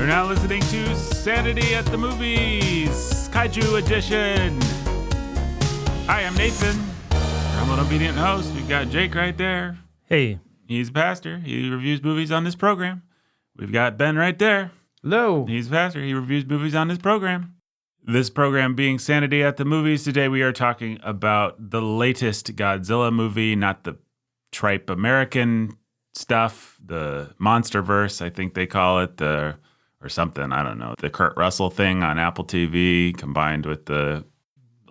You're now listening to Sanity at the Movies, Kaiju Edition. Hi, I'm Nathan. I'm an obedient host. We've got Jake right there. Hey. He's a pastor. He reviews movies on this program. We've got Ben right there. Hello. He's a pastor. He reviews movies on this program. This program being Sanity at the Movies, today we are talking about the latest Godzilla movie, not the tripe American stuff, the Monsterverse, I think they call it, or something, I don't know, the Kurt Russell thing on Apple TV combined with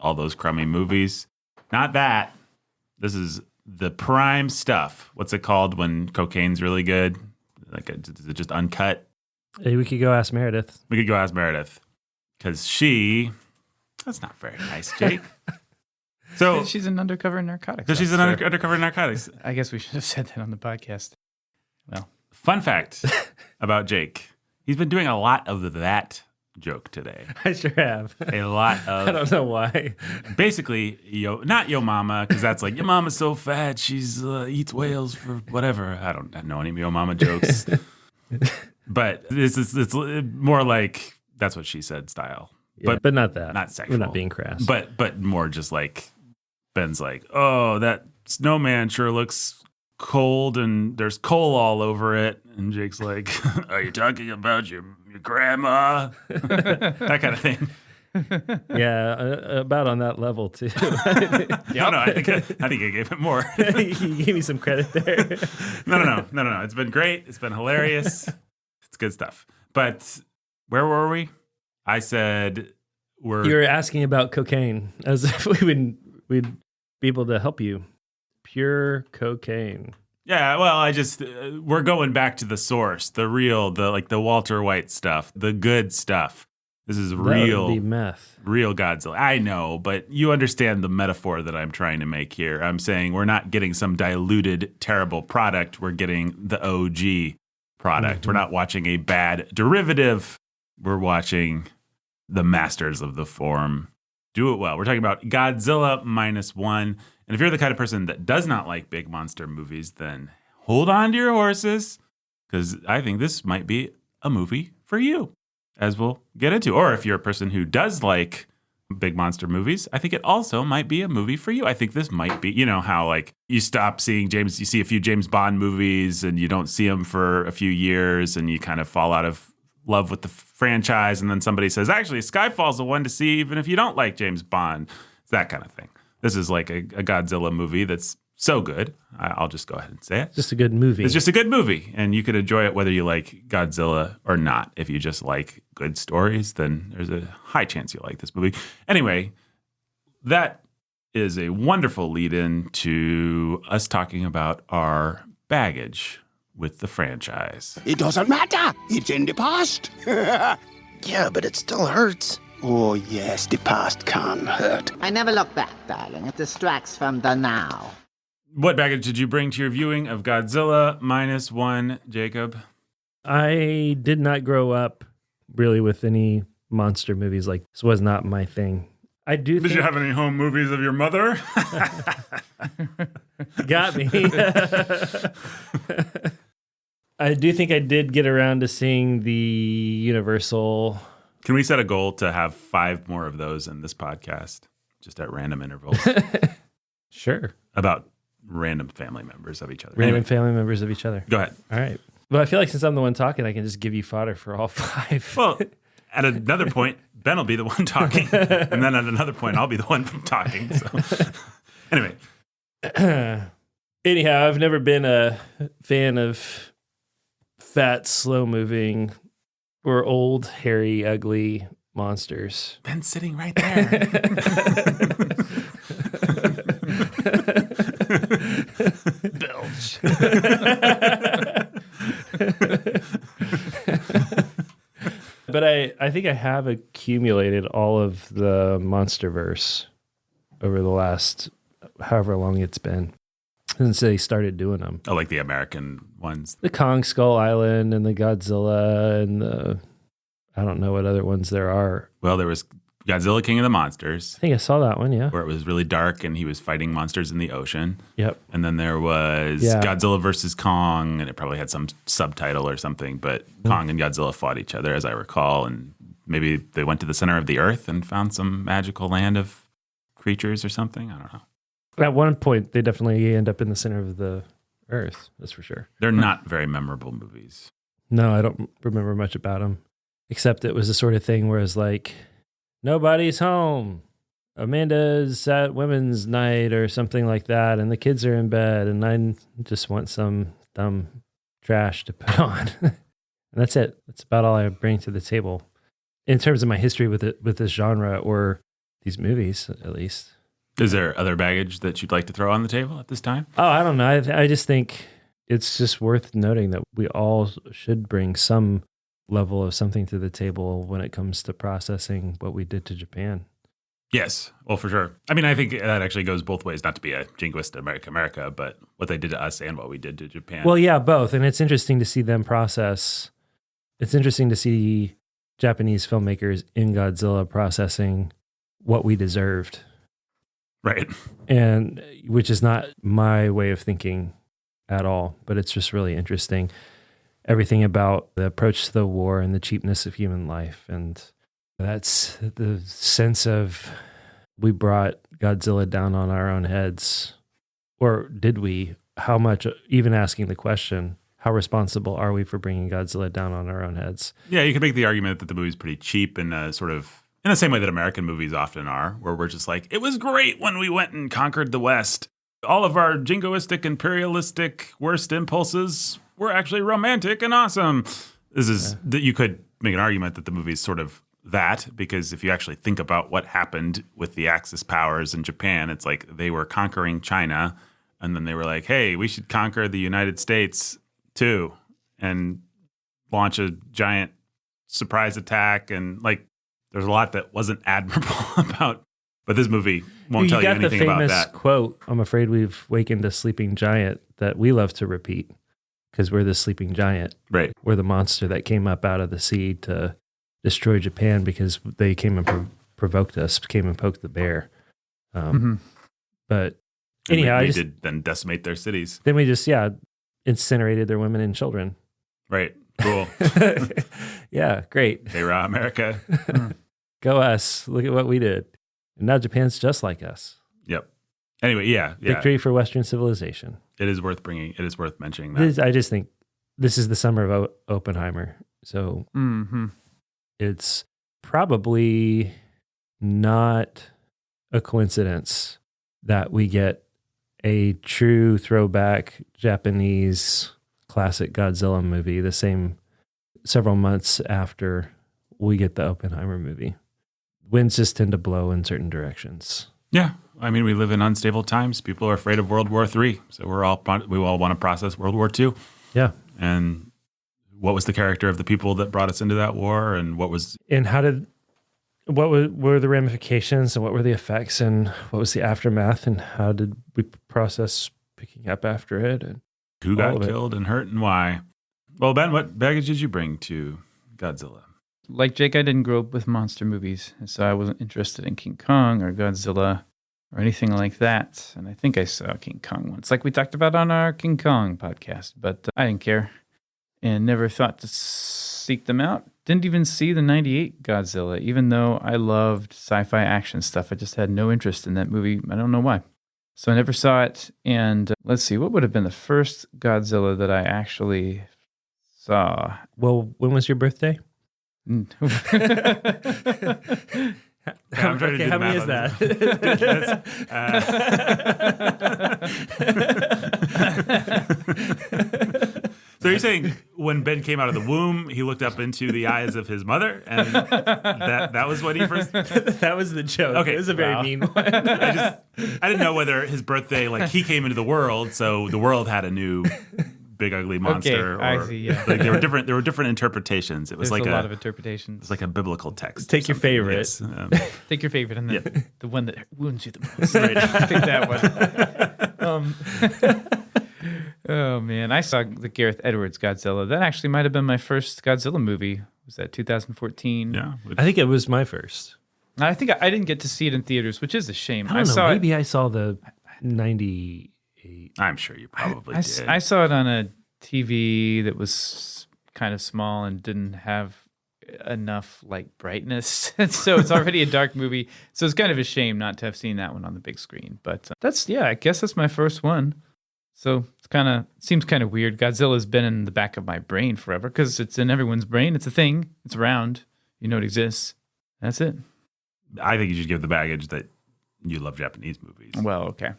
all those crummy movies. Not that. This is the prime stuff. What's it called when cocaine's really good? Like, is it just uncut? Hey, we could go ask Meredith. We could go ask Meredith. Because that's not very nice, Jake. So she's an undercover narcotics. So she's an undercover narcotics. I guess we should have said that on the podcast. Well, fun fact about Jake. He's been doing a lot of that joke today. I sure have. A lot of. I don't know why. Basically, not yo mama, because that's like, your mama's so fat, she's eats whales for whatever. I don't know any yo mama jokes. But it's more like, that's what she said style. Yeah, but not that. Not sexual. We're not being crass. But more just like, Ben's like, oh, that snowman sure looks cold and there's coal all over it. And Jake's like, are you talking about your grandma? That kind of thing. Yeah, about on that level too. No, I think I gave it more. You gave me some credit there. No. It's been great. It's been hilarious. It's good stuff. But where were we? I said You were asking about cocaine, as if we'd be able to help you. Pure cocaine. Yeah, well, we're going back to the source, the real, the Walter White stuff, the good stuff. This is real. That would be meth. Real Godzilla. I know, but you understand the metaphor that I'm trying to make here. I'm saying we're not getting some diluted, terrible product. We're getting the OG product. Mm-hmm. We're not watching a bad derivative. We're watching the masters of the form do it well. We're talking about Godzilla Minus One. And if you're the kind of person that does not like big monster movies, then hold on to your horses, because I think this might be a movie for you, as we'll get into. Or if you're a person who does like big monster movies, I think it also might be a movie for you. I think this might be, how like you stop seeing you see a few James Bond movies and you don't see them for a few years and you kind of fall out of love with the franchise, and then somebody says, actually, Skyfall's the one to see even if you don't like James Bond. It's that kind of thing. This is like a Godzilla movie that's so good. I'll just go ahead and say it. Just a good movie. It's just a good movie, and you could enjoy it whether you like Godzilla or not. If you just like good stories, then there's a high chance you'll like this movie. Anyway, that is a wonderful lead-in to us talking about our baggage with the franchise. It doesn't matter. It's in the past. Yeah, but it still hurts. Oh, yes, the past can hurt. I never look back, darling. It distracts from the now. What baggage did you bring to your viewing of Godzilla Minus One, Jacob? I did not grow up really with any monster movies. Like, this was not my thing. Did you have any home movies of your mother? Got me. I do think I did get around to seeing the Universal. Can we set a goal to have 5 more of those in this podcast, just at random intervals? Sure. About random family members of each other. Family members of each other. Go ahead. All right. Well, I feel like since I'm the one talking, I can just give you fodder for all 5. Well, at another point, Ben will be the one talking. And then at another point, I'll be the one talking. So, anyway. Anyhow, I've never been a fan of fat, slow-moving, or old, hairy, ugly monsters. Ben's sitting right there. Belch. But I think I have accumulated all of the Monsterverse over the last however long it's been since they started doing them. Oh, like the American ones? The Kong Skull Island and the Godzilla and the, I don't know what other ones there are. Well, there was Godzilla King of the Monsters, I think I saw that one, yeah. where it was really dark and he was fighting monsters in the ocean. Yep. And then there was Godzilla versus Kong, and it probably had some subtitle or something, but Kong and Godzilla fought each other, as I recall, and maybe they went to the center of the earth and found some magical land of creatures or something. I don't know. At one point, they definitely end up in the center of the earth, that's for sure. They're not very memorable movies. No, I don't remember much about them, except it was the sort of thing where it's like, nobody's home. Amanda's at women's night or something like that, and the kids are in bed, and I just want some dumb trash to put on. And that's it. That's about all I bring to the table in terms of my history with this genre or these movies, at least. Is there other baggage that you'd like to throw on the table at this time? Oh, I don't know. I just think it's just worth noting that we all should bring some level of something to the table when it comes to processing what we did to Japan. Yes, well, for sure. I mean, I think that actually goes both ways, not to be a jingoist America, but what they did to us and what we did to Japan. Well, yeah, both. And it's interesting to see them process. It's interesting to see Japanese filmmakers in Godzilla processing what we deserved. Right. And which is not my way of thinking at all, but it's just really interesting. Everything about the approach to the war and the cheapness of human life. And that's the sense of we brought Godzilla down on our own heads. Or did we? How much, even asking the question, how responsible are we for bringing Godzilla down on our own heads? Yeah, you could make the argument that the movie's pretty cheap and sort of in the same way that American movies often are, where we're just like, it was great when we went and conquered the West. All of our jingoistic, imperialistic, worst impulses were actually romantic and awesome. This is that you could make an argument that the movie's sort of that, because if you actually think about what happened with the Axis powers in Japan, it's like they were conquering China, and then they were like, hey, we should conquer the United States too, and launch a giant surprise attack, and like, there's a lot that wasn't admirable about, but this movie won't tell you anything about that. You got the famous quote, I'm afraid we've wakened a sleeping giant, that we love to repeat because we're the sleeping giant. Right. We're the monster that came up out of the sea to destroy Japan because they came and provoked us, came and poked the bear. But anyhow, we did then decimate their cities. Then we just, incinerated their women and children. Right. Cool. Yeah, great. Hey, raw America. Go us. Look at what we did. And now Japan's just like us. Yep. Anyway, yeah. Victory for Western civilization. It is worth bringing. It is worth mentioning that. I just think this is the summer of Oppenheimer. So it's probably not a coincidence that we get a true throwback Japanese classic Godzilla movie the same several months after we get the Oppenheimer movie. Winds just tend to blow in certain directions. Yeah. I mean, we live in unstable times. People are afraid of World War III. So we all want to process World War II. Yeah. And what was the character of the people that brought us into that war, and what were the ramifications, and what were the effects, and what was the aftermath, and how did we process picking up after it, and who got killed and hurt and why? Well, Ben, what baggage did you bring to Godzilla? Like Jake, I didn't grow up with monster movies, so I wasn't interested in King Kong or Godzilla or anything like that. And I think I saw King Kong once, like we talked about on our King Kong podcast, but I didn't care and never thought to seek them out. Didn't even see the 98 Godzilla, even though I loved sci-fi action stuff. I just had no interest in that movie. I don't know why. So I never saw it. And let's see, what would have been the first Godzilla that I actually saw? Well, when was your birthday? I'm trying to do how the many is math that? So you're saying when Ben came out of the womb, he looked up into the eyes of his mother, and that was what he first. That was the joke. Okay, it was a very mean one. I didn't know whether his birthday, like he came into the world, so the world had a new big ugly monster. Okay, I see. Yeah, like there were different interpretations. It was There's like a lot of interpretations. It was like a biblical text. Take your favorite. Yes. Take your favorite, and the one that wounds you the most. Right. Pick that one. Oh man, I saw the Gareth Edwards Godzilla. That actually might have been my first Godzilla movie. Was that 2014? Yeah, I think it was my first. I think I didn't get to see it in theaters, which is a shame. I don't know. saw Maybe I saw the 98. I'm sure you probably did. I saw it on a TV that was kind of small and didn't have enough like brightness. So it's already a dark movie. So it's kind of a shame not to have seen that one on the big screen. But I guess that's my first one. So it seems kind of weird. Godzilla's been in the back of my brain forever because it's in everyone's brain. It's a thing. It's around. You know it exists. That's it. I think you should give the baggage that you love Japanese movies. Well, okay.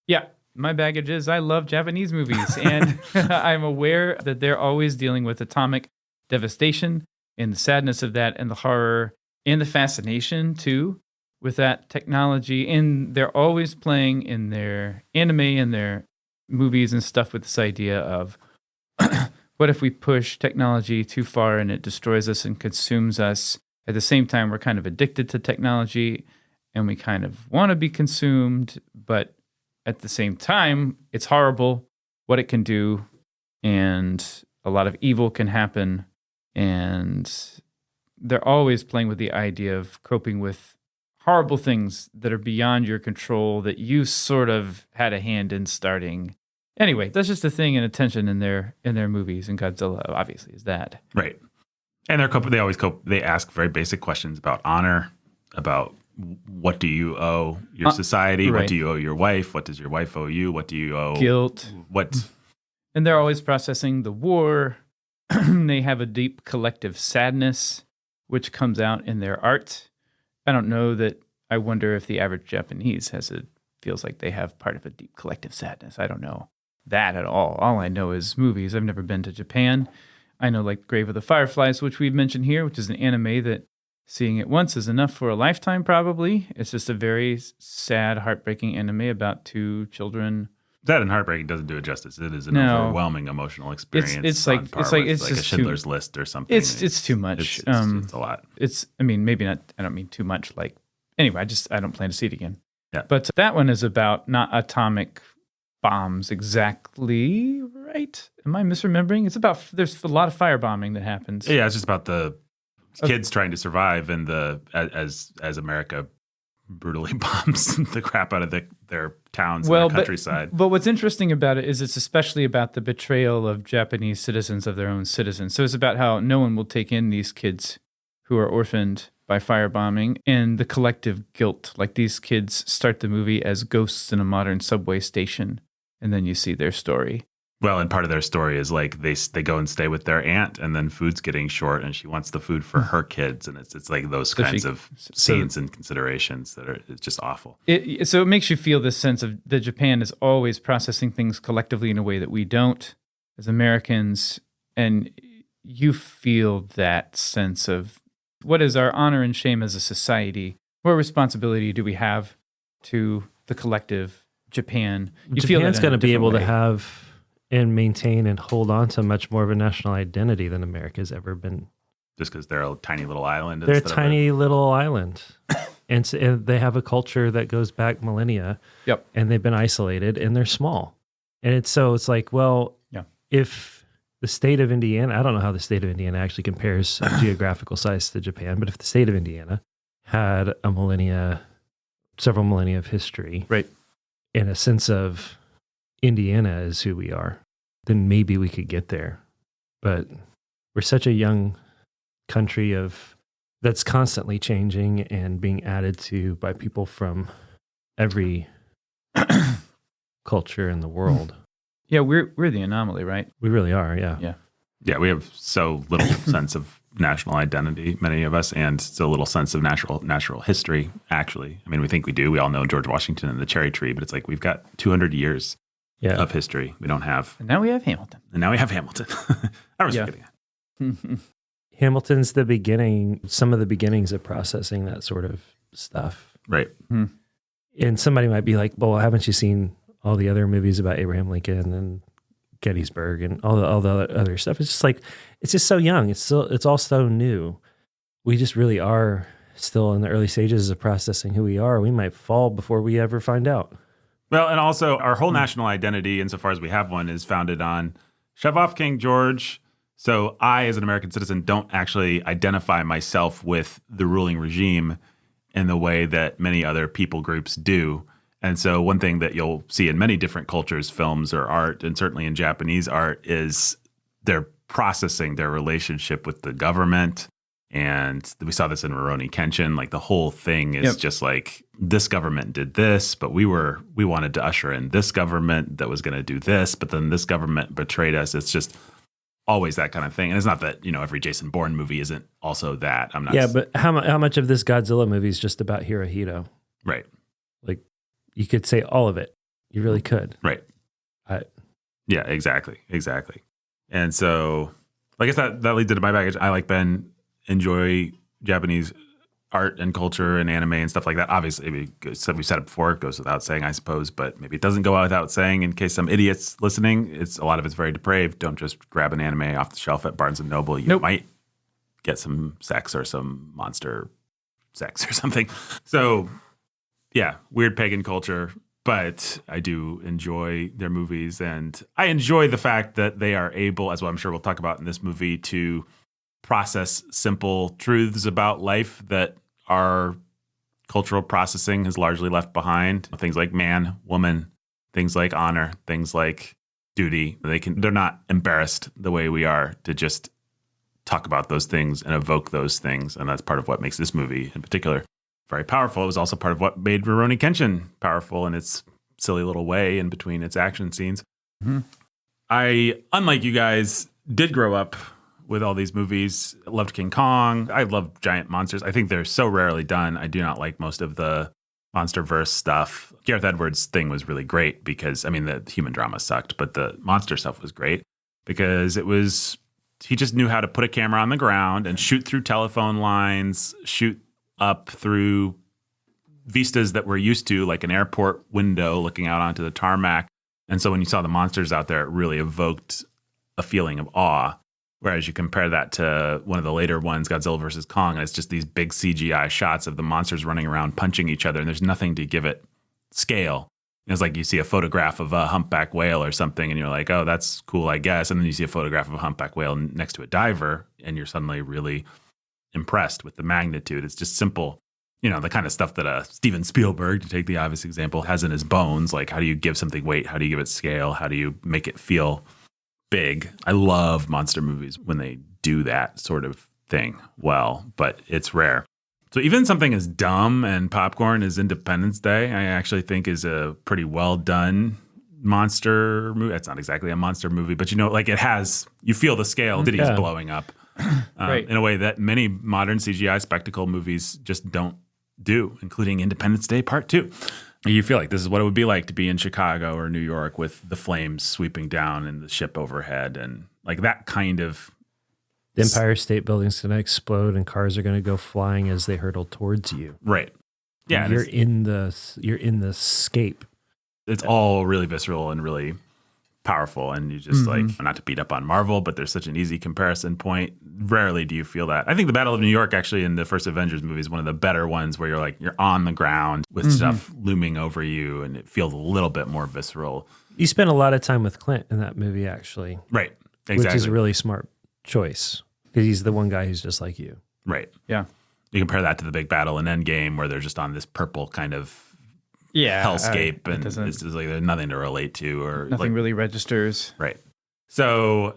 Yeah, my baggage is I love Japanese movies, and I'm aware that they're always dealing with atomic devastation and the sadness of that and the horror and the fascination, too, with that technology. And they're always playing in their anime and their movies and stuff with this idea of what if we push technology too far and it destroys us and consumes us? At the same time, we're kind of addicted to technology and we kind of want to be consumed, but at the same time, it's horrible what it can do, and a lot of evil can happen. And they're always playing with the idea of coping with horrible things that are beyond your control that you sort of had a hand in starting. Anyway, that's just a thing and a tension in their movies, and Godzilla obviously is that. Right. And they always cope. They ask very basic questions about honor, about what do you owe your society? Right. What do you owe your wife? What does your wife owe you? What do you owe? Guilt. What? And they're always processing the war. They have a deep collective sadness, which comes out in their art. I don't know that. I wonder if the average Japanese feels like they have part of a deep collective sadness. I don't know that at all. All I know is movies. I've never been to Japan. I know like Grave of the Fireflies, which we've mentioned here, which is an anime that seeing it once is enough for a lifetime, probably. It's just a very sad, heartbreaking anime about two children. That and heartbreaking doesn't do it justice. It is an overwhelming emotional experience. It's like a Schindler's List or something. It's too much. It's a lot. Maybe not. I don't mean too much. Like anyway, I don't plan to see it again. Yeah. But that one is about not atomic bombs exactly, right? Am I misremembering? It's about there's a lot of firebombing that happens. Yeah, it's just about the kids trying to survive and as America brutally bombs the crap out of their towns and their countryside. But what's interesting about it is it's especially about the betrayal of Japanese citizens of their own citizens. So it's about how no one will take in these kids who are orphaned by firebombing and the collective guilt. Like these kids start the movie as ghosts in a modern subway station, and then you see their story. Well, and part of their story is like they go and stay with their aunt, and then food's getting short, and she wants the food for her kids, and it's like those kinds of scenes and considerations that are it's just awful. So it makes you feel this sense of that Japan is always processing things collectively in a way that we don't as Americans, and you feel that sense of what is our honor and shame as a society? What responsibility do we have to the collective Japan? Japan's going to be able to have and maintain and hold on to much more of a national identity than America's ever been. Just because they're a tiny little island. They're a tiny little island. And they have a culture that goes back millennia. Yep. And they've been isolated and they're small. And it's like, well, if the state of Indiana, I don't know how the state of Indiana actually compares geographical size to Japan, but if the state of Indiana had several millennia of history, right, and a sense of Indiana is who we are, then maybe we could get there. But we're such a young country that's constantly changing and being added to by people from every culture in the world. Yeah, we're the anomaly, right? We really are, yeah. Yeah, we have so little sense of national identity, many of us, and so little sense of natural history, actually. I mean, we think we do. We all know George Washington and the cherry tree, but it's like we've got 200 years of history. We don't have. And now we have Hamilton. I was forgetting that. Hamilton's the beginning, some of the beginnings of processing that sort of stuff. Right. And somebody might be like, well, haven't you seen all the other movies about Abraham Lincoln and Gettysburg and all the other stuff? It's just like, it's just so young. It's all so new. We just really are still in the early stages of processing who we are. We might fall before we ever find out. Well, and also our whole national identity, insofar as we have one, is founded on shove off King George. So I, as an American citizen, don't actually identify myself with the ruling regime in the way that many other people groups do. And so one thing that you'll see in many different cultures, films or art, and certainly in Japanese art, is they're processing their relationship with the government. And we saw this in Rurouni Kenshin. Like the whole thing is just like, this government did this, but we wanted to usher in this government that was going to do this, but then this government betrayed us. It's just always that kind of thing. And it's not that, every Jason Bourne movie isn't also that. I'm not. Yeah, but how much of this Godzilla movie is just about Hirohito? Right. Like, you could say all of it. You really could. Right. Yeah, exactly. And so I guess that leads into my baggage. I, like Ben, enjoy Japanese art and culture and anime and stuff like that. Obviously, we said it before, it goes without saying, I suppose, but maybe it doesn't go without saying in case some idiots listening. A lot of it's very depraved. Don't just grab an anime off the shelf at Barnes & Noble. You might get some sex or some monster sex or something. So, yeah, weird pagan culture, but I do enjoy their movies. And I enjoy the fact that they are able, as well, I'm sure we'll talk about in this movie, to process simple truths about life that our cultural processing has largely left behind. Things like man, woman, things like honor, things like duty. They're not embarrassed the way we are to just talk about those things and evoke those things. And that's part of what makes this movie in particular very powerful. It was also part of what made Rurouni Kenshin powerful in its silly little way in between its action scenes. Mm-hmm. I, unlike you guys, did grow up with all these movies. I loved King Kong. I love giant monsters. I think they're so rarely done. I do not like most of the MonsterVerse stuff. Gareth Edwards' thing was really great because, the human drama sucked, but the monster stuff was great because he just knew how to put a camera on the ground and shoot through telephone lines, shoot up through vistas that we're used to, like an airport window looking out onto the tarmac. And so when you saw the monsters out there, it really evoked a feeling of awe. Whereas you compare that to one of the later ones, Godzilla versus Kong, and it's just these big CGI shots of the monsters running around punching each other, and there's nothing to give it scale. It's like you see a photograph of a humpback whale or something, and you're like, oh, that's cool, I guess. And then you see a photograph of a humpback whale next to a diver, and you're suddenly really impressed with the magnitude. It's just simple, the kind of stuff that Steven Spielberg, to take the obvious example, has in his bones. Like, how do you give something weight? How do you give it scale? How do you make it feel big? I love monster movies when they do that sort of thing well, but it's rare. So even something as dumb and popcorn as Independence Day, I actually think is a pretty well done monster movie. It's not exactly a monster movie, but you feel the scale. City's blowing up Right. in a way that many modern CGI spectacle movies just don't do, including Independence Day Part 2. You feel like this is what it would be like to be in Chicago or New York with the flames sweeping down and the ship overhead, and like that kind of. The Empire State Building's going to explode and cars are going to go flying as they hurtle towards you. Right. Yeah. And you're in the scape. It's all really visceral and really powerful, and you just not to beat up on Marvel, but there's such an easy comparison point. Rarely do you feel that. I think the Battle of New York actually in the first Avengers movie is one of the better ones where you're on the ground with stuff looming over you, and it feels a little bit more visceral. You spent a lot of time with Clint in that movie, actually. Right. Exactly. Which is a really smart choice because he's the one guy who's just like you. Right. Yeah. You compare that to the big battle in Endgame where they're just on this purple kind of hellscape, and it's just like there's nothing to relate to, or nothing really registers. Right. So,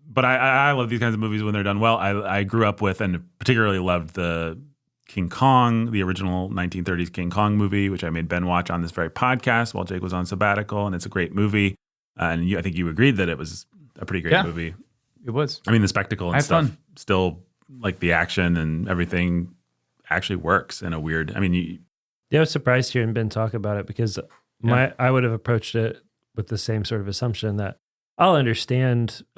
but I love these kinds of movies when they're done well. I grew up with and particularly loved the King Kong, the original 1930s King Kong movie, which I made Ben watch on this very podcast while Jake was on sabbatical, and it's a great movie. And I think you agreed that it was a pretty great movie. It was. The spectacle and stuff still, like the action and everything actually works in a weird, I was surprised hearing Ben talk about it because I would have approached it with the same sort of assumption that I'll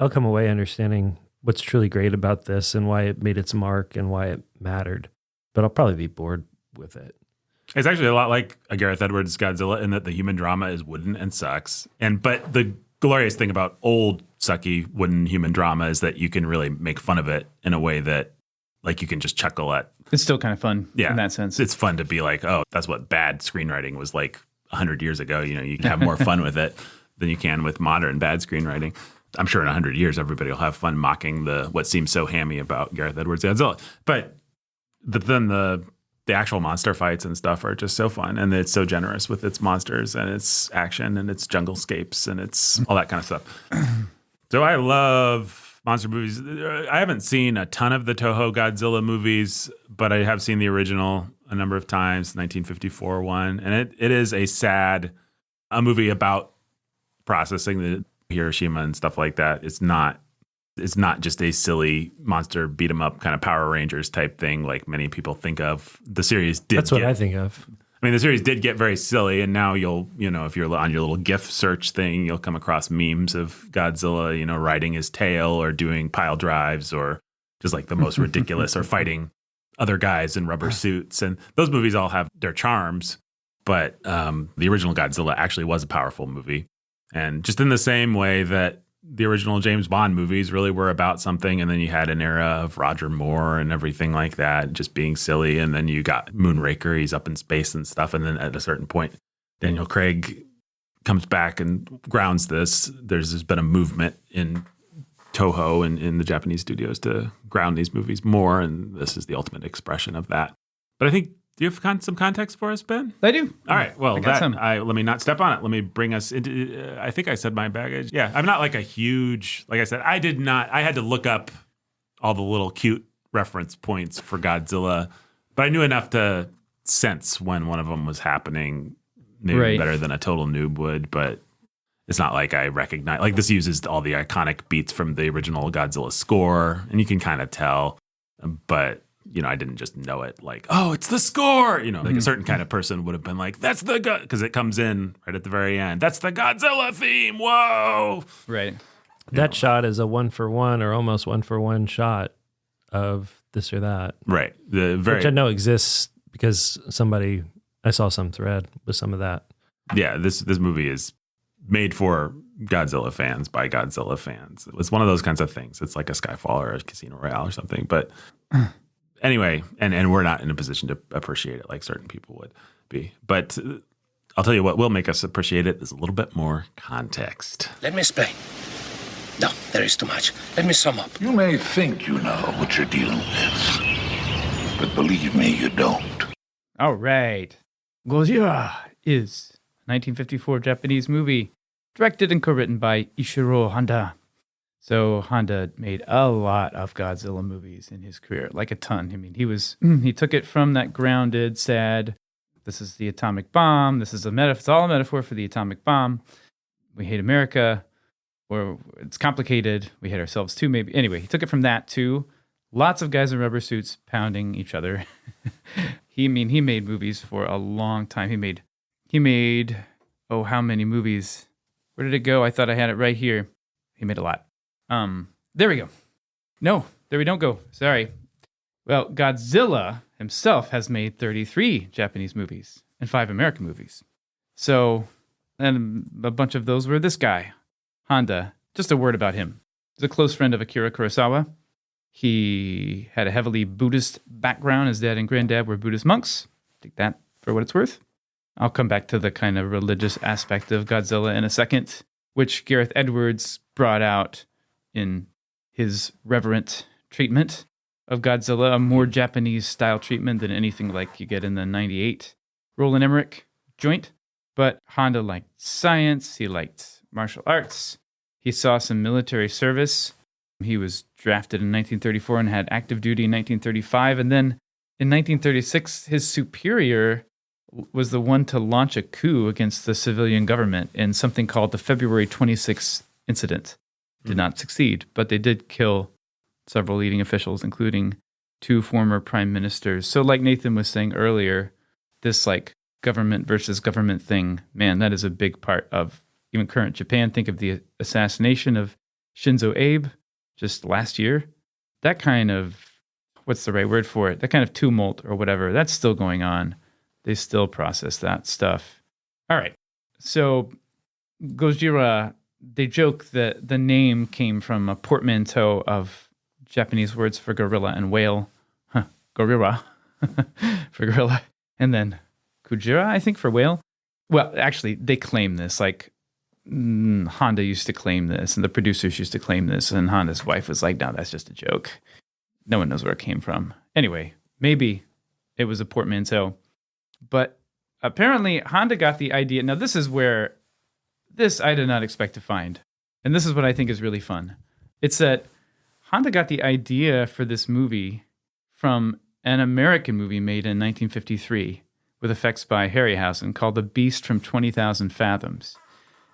come away understanding what's truly great about this and why it made its mark and why it mattered. But I'll probably be bored with it. It's actually a lot like a Gareth Edwards Godzilla in that the human drama is wooden and sucks. But the glorious thing about old sucky wooden human drama is that you can really make fun of it in a way that you can just chuckle at. It's still kind of fun in that sense. It's fun to be like, oh, that's what bad screenwriting was like 100 years ago. You can have more fun with it than you can with modern bad screenwriting. I'm sure in 100 years, everybody will have fun mocking what seems so hammy about Gareth Edwards' Godzilla. But then the the actual monster fights and stuff are just so fun, and it's so generous with its monsters and its action and its junglescapes and its all that kind of stuff. So I love monster movies. I haven't seen a ton of the Toho Godzilla movies, but I have seen the original a number of times, 1954 one, and it is a movie about processing the Hiroshima and stuff like that. It's not just a silly monster beat 'em up kind of Power Rangers type thing like many people think of. The series did. That's what I think of. I mean, the series did get very silly, and now if you're on your little GIF search thing, you'll come across memes of Godzilla, riding his tail or doing pile drives or just like the most ridiculous or fighting other guys in rubber suits. And those movies all have their charms, but the original Godzilla actually was a powerful movie. And just in the same way that the original James Bond movies really were about something, and then you had an era of Roger Moore and everything like that, just being silly, and then you got Moonraker, he's up in space and stuff, and then at a certain point, Daniel Craig comes back and grounds this. There's been a movement in Toho and in the Japanese studios to ground these movies more, and this is the ultimate expression of that. But I think, do you have some context for us, Ben? I do. All right. Well, let me not step on it. Let me bring us into, I think I said my baggage. Yeah, I'm not like a huge, like I said, I had to look up all the little cute reference points for Godzilla, but I knew enough to sense when one of them was happening, maybe better than a total noob would, but it's not like I recognize, like this uses all the iconic beats from the original Godzilla score, and you can kind of tell, but I didn't just know it like, oh, it's the score. Like a certain kind of person would have been like, that's the because it comes in right at the very end. That's the Godzilla theme. Whoa. Right. That shot is a 1-for-1 or almost 1-for-1 shot of this or that. Right. Which I know exists because I saw some thread with some of that. Yeah, this movie is made for Godzilla fans by Godzilla fans. It's one of those kinds of things. It's like a Skyfall or a Casino Royale or something. But anyway, and we're not in a position to appreciate it like certain people would be. But I'll tell you what will make us appreciate it is a little bit more context. Let me explain. No, there is too much. Let me sum up. You may think you know what you're dealing with, but believe me, you don't. All right. Godzilla is a 1954 Japanese movie directed and co-written by Ishiro Honda. So Honda made a lot of Godzilla movies in his career, like a ton. I mean, he took it from that grounded, sad, this is the atomic bomb, this is it's all a metaphor for the atomic bomb. We hate America, or it's complicated, we hate ourselves too, maybe. Anyway, he took it from that to lots of guys in rubber suits pounding each other. He made movies for a long time. He made, how many movies? Where did it go? I thought I had it right here. He made a lot. There we go. No, there we don't go. Sorry. Well, Godzilla himself has made 33 Japanese movies and 5 American movies. So, and a bunch of those were this guy, Honda. Just a word about him. He's a close friend of Akira Kurosawa. He had a heavily Buddhist background. His dad and granddad were Buddhist monks. Take that for what it's worth. I'll come back to the kind of religious aspect of Godzilla in a second, which Gareth Edwards brought out in his reverent treatment of Godzilla, a more Japanese-style treatment than anything like you get in the 98 Roland Emmerich joint. But Honda liked science. He liked martial arts. He saw some military service. He was drafted in 1934 and had active duty in 1935. And then in 1936, his superior was the one to launch a coup against the civilian government in something called the February 26th incident. Did not succeed, but they did kill several leading officials, including 2 former prime ministers. So like Nathan was saying earlier, this like government versus government thing, man, that is a big part of even current Japan. Think of the assassination of Shinzo Abe just last year. That kind of, what's the right word for it? That kind of tumult or whatever, that's still going on. They still process that stuff. All right. So Gojira, they joke that the name came from a portmanteau of Japanese words for gorilla and whale. Gorilla for gorilla. And then Kujira, I think, for whale. Well, actually, they claim this. Like, Honda used to claim this, and the producers used to claim this, and Honda's wife was like, no, that's just a joke. No one knows where it came from. Anyway, maybe It was a portmanteau. But apparently Honda got the idea. Now, this is where this I did not expect to find. And this is what I think is really fun. It's that Honda got the idea for this movie from an American movie made in 1953 with effects by Harryhausen called The Beast from 20,000 Fathoms.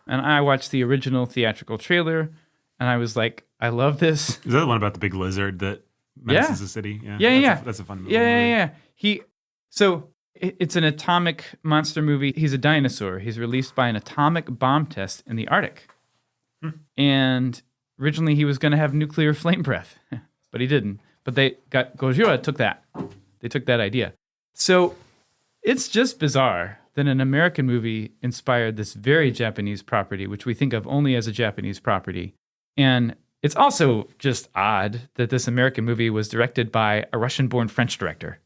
And I watched the original theatrical trailer, and I was like, I love this. Is that the one about the big lizard that menaces the city? Yeah. That's a fun movie. Yeah. It's an atomic monster movie. He's a dinosaur. He's released by an atomic bomb test in the Arctic. And originally he was going to have nuclear flame breath, but he didn't. But Gojira took that. They took that idea. So it's just bizarre that an American movie inspired this very Japanese property, which we think of only as a Japanese property. And it's also just odd that this American movie was directed by a Russian-born French director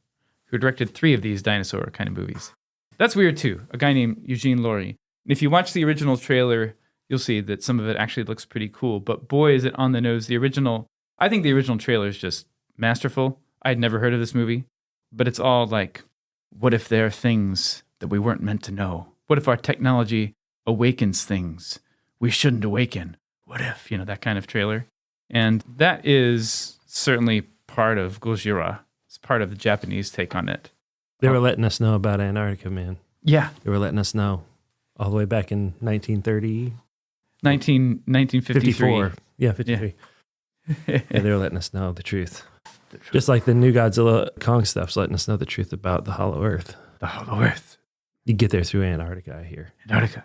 who directed 3 of these dinosaur kind of movies. That's weird too, a guy named Eugene Laurie. And if you watch the original trailer, you'll see that some of it actually looks pretty cool. But boy, is it on the nose. I think the original trailer is just masterful. I'd never heard of this movie, but it's all like, what if there are things that we weren't meant to know? What if our technology awakens things we shouldn't awaken? What if, that kind of trailer? And that is certainly part of Gojira. It's part of the Japanese take on it. They were letting us know about Antarctica, man. Yeah. They were letting us know all the way back in 1930. 1953. 54. Yeah, 53. Yeah, they were letting us know the truth. Just like the new Godzilla Kong stuff's letting us know the truth about the Hollow Earth. The Hollow Earth. You get there through Antarctica, I hear. Antarctica.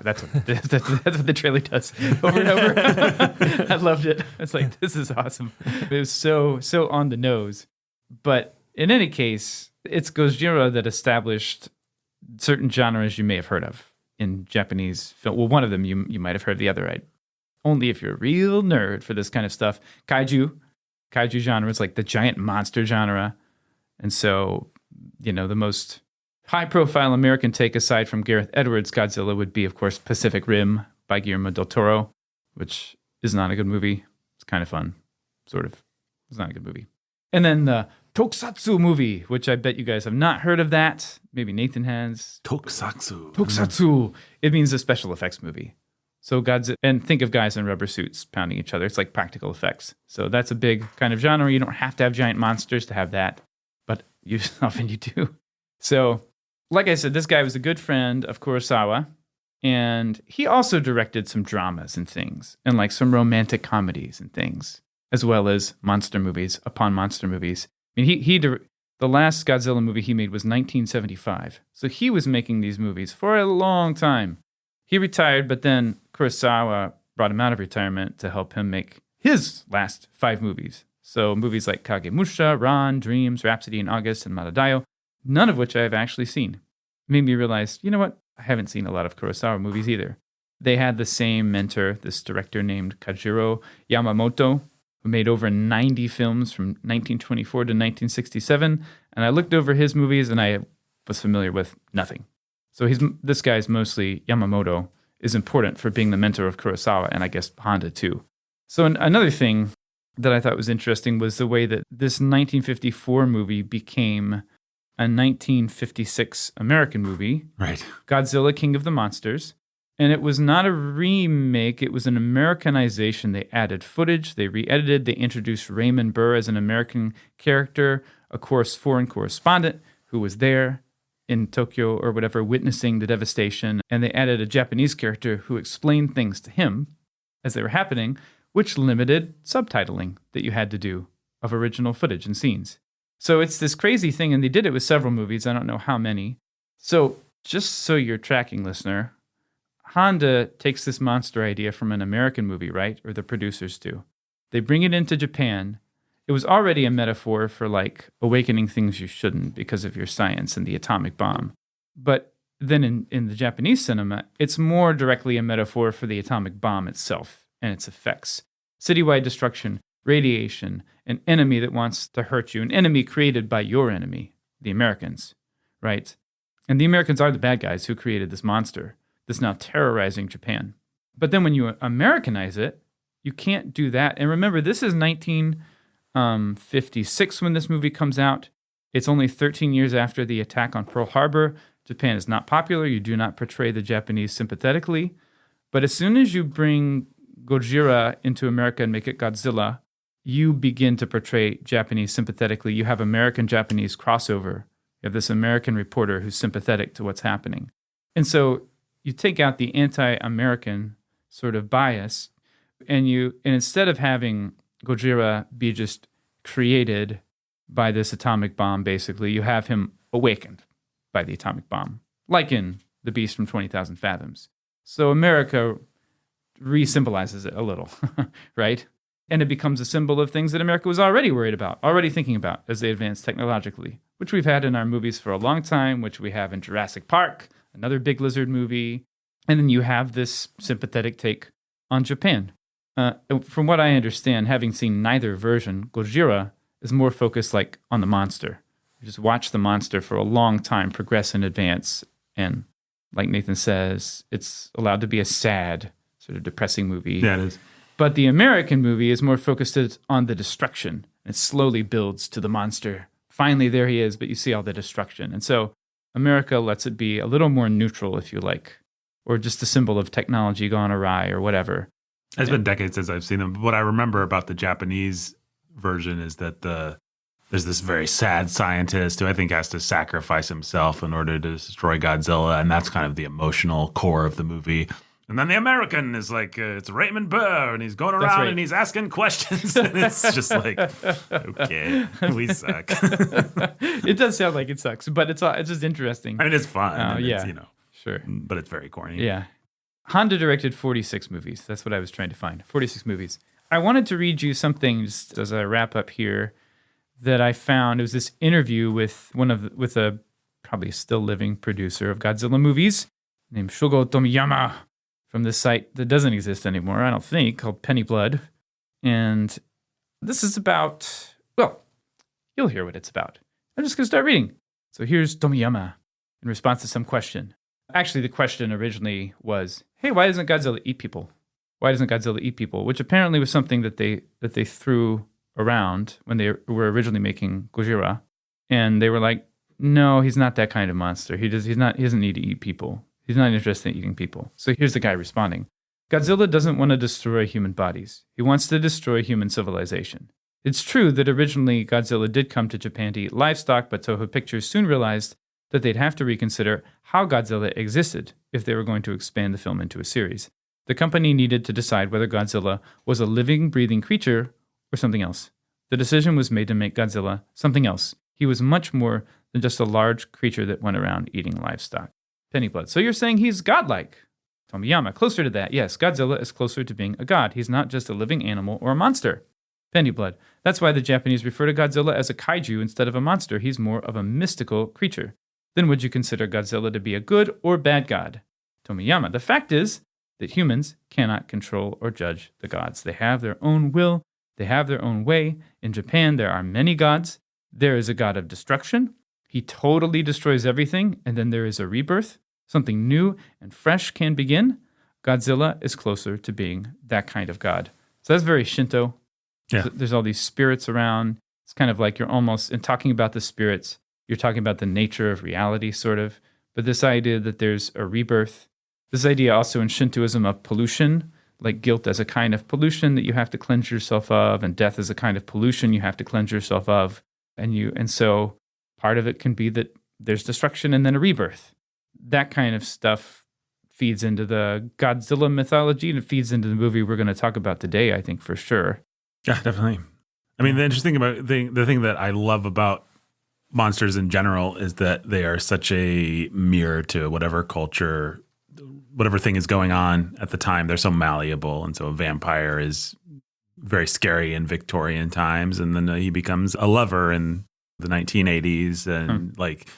That's what the trailer does over and over. I loved it. It's like, this is awesome. It was so on the nose. But in any case, it's Gojira that established certain genres you may have heard of in Japanese film. Well, one of them you might have heard, the other only if you're a real nerd for this kind of stuff. Kaiju genre is like the giant monster genre. And so, the most high-profile American take, aside from Gareth Edwards' Godzilla, would be, of course, Pacific Rim by Guillermo del Toro, which is not a good movie. It's kind of fun, sort of. It's not a good movie. And then the Tokusatsu movie, which I bet you guys have not heard of that. Maybe Nathan has. Tokusatsu. It means a special effects movie. So and think of guys in rubber suits pounding each other. It's like practical effects. So that's a big kind of genre. You don't have to have giant monsters to have that, but often you do. So, like I said, this guy was a good friend of Kurosawa, and he also directed some dramas and things, and like some romantic comedies and things, as well as monster movies upon monster movies. I mean, the last Godzilla movie he made was 1975, so he was making these movies for a long time. He retired, but then Kurosawa brought him out of retirement to help him make his last 5 movies. So movies like Kagemusha, Ran, Dreams, Rhapsody in August, and Madadayo, none of which I have actually seen. It made me realize, you know what? I haven't seen a lot of Kurosawa movies either. They had the same mentor, this director named Kajiro Yamamoto, who made over 90 films from 1924 to 1967. And I looked over his movies and I was familiar with nothing. So this guy's mostly, Yamamoto, is important for being the mentor of Kurosawa, and I guess Honda too. So another thing that I thought was interesting was the way that this 1954 movie became a 1956 American movie. Right. Godzilla, King of the Monsters. And it was not a remake, it was an Americanization. They added footage, they re-edited, they introduced Raymond Burr as an American character, a foreign correspondent who was there in Tokyo or whatever, witnessing the devastation. And they added a Japanese character who explained things to him as they were happening, which limited subtitling that you had to do of original footage and scenes. So it's this crazy thing, and they did it with several movies. I don't know how many. So just so you're tracking, listener, Honda takes this monster idea from an American movie, right? Or the producers do. They bring it into Japan. It was already a metaphor for like awakening things you shouldn't because of your science and the atomic bomb. But then in the Japanese cinema, it's more directly a metaphor for the atomic bomb itself and its effects. Citywide destruction, radiation, an enemy that wants to hurt you, an enemy created by your enemy, the Americans, right? And the Americans are the bad guys who created this monster that's now terrorizing Japan. But then when you Americanize it, you can't do that. And remember, this is 1956 when this movie comes out. It's only 13 years after the attack on Pearl Harbor. Japan is not popular. You do not portray the Japanese sympathetically. But as soon as you bring Gojira into America and make it Godzilla, you begin to portray Japanese sympathetically. You have American-Japanese crossover. You have this American reporter who's sympathetic to what's happening. And so you take out the anti-American sort of bias, and instead of having Gojira be just created by this atomic bomb, basically, you have him awakened by the atomic bomb, like in The Beast from 20,000 Fathoms. So America re-symbolizes it a little, right? And it becomes a symbol of things that America was already worried about, already thinking about as they advance technologically, which we've had in our movies for a long time, which we have in Jurassic Park, another big lizard movie. And then you have this sympathetic take on Japan. From what I understand, having seen neither version, Gojira is more focused like on the monster. You just watch the monster for a long time progress and advance. And like Nathan says, it's allowed to be a sad, sort of depressing movie. Yeah, it is. But the American movie is more focused on the destruction. It slowly builds to the monster. Finally, there he is, but you see all the destruction. And so America lets it be a little more neutral, if you like, or just a symbol of technology gone awry or whatever. It's been decades since I've seen them. But what I remember about the Japanese version is that there's this very sad scientist who I think has to sacrifice himself in order to destroy Godzilla, and that's kind of the emotional core of the movie. And then the American is like, it's Raymond Burr, and he's going around and he's asking questions. And it's just like, okay, we suck. It does sound like it sucks, but it's just interesting. I mean, it's fun. And yeah, it's, sure. But it's very corny. Yeah. Honda directed 46 movies. That's what I was trying to find. 46 movies. I wanted to read you something just as I wrap up here that I found. It was this interview with with a probably still living producer of Godzilla movies named Shogo Tomiyama, from this site that doesn't exist anymore, I don't think, called Penny Blood. And this is about, well, you'll hear what it's about. I'm just going to start reading. So here's Tomiyama in response to some question. Actually, the question originally was, hey, why doesn't Godzilla eat people? Why doesn't Godzilla eat people? Which apparently was something that they threw around when they were originally making Gojira. And they were like, no, he's not that kind of monster. He doesn't need to eat people. He's not interested in eating people. So here's the guy responding. Godzilla doesn't want to destroy human bodies. He wants to destroy human civilization. It's true that originally Godzilla did come to Japan to eat livestock, but Toho Pictures soon realized that they'd have to reconsider how Godzilla existed if they were going to expand the film into a series. The company needed to decide whether Godzilla was a living, breathing creature or something else. The decision was made to make Godzilla something else. He was much more than just a large creature that went around eating livestock. Penny Blood. So you're saying he's godlike. Tomiyama, closer to that. Yes, Godzilla is closer to being a god. He's not just a living animal or a monster. Penny Blood. That's why the Japanese refer to Godzilla as a kaiju instead of a monster. He's more of a mystical creature. Then would you consider Godzilla to be a good or bad god? Tomiyama. The fact is that humans cannot control or judge the gods. They have their own will. They have their own way. In Japan, there are many gods. There is a god of destruction. He totally destroys everything, and then there is a rebirth. Something new and fresh can begin. Godzilla is closer to being that kind of god. So that's very Shinto. Yeah. There's all these spirits around. It's kind of like you're almost, in talking about the spirits, you're talking about the nature of reality, sort of. But this idea that there's a rebirth, this idea also in Shintoism of pollution, like guilt as a kind of pollution that you have to cleanse yourself of, and death as a kind of pollution you have to cleanse yourself of. And so part of it can be that there's destruction and then a rebirth. That kind of stuff feeds into the Godzilla mythology, and it feeds into the movie we're going to talk about today, I think, for sure. Yeah, definitely. I mean, the interesting about the thing that I love about monsters in general is that they are such a mirror to whatever culture, whatever thing is going on at the time. They're so malleable. And so a vampire is very scary in Victorian times. And then he becomes a lover in the 1980s. And like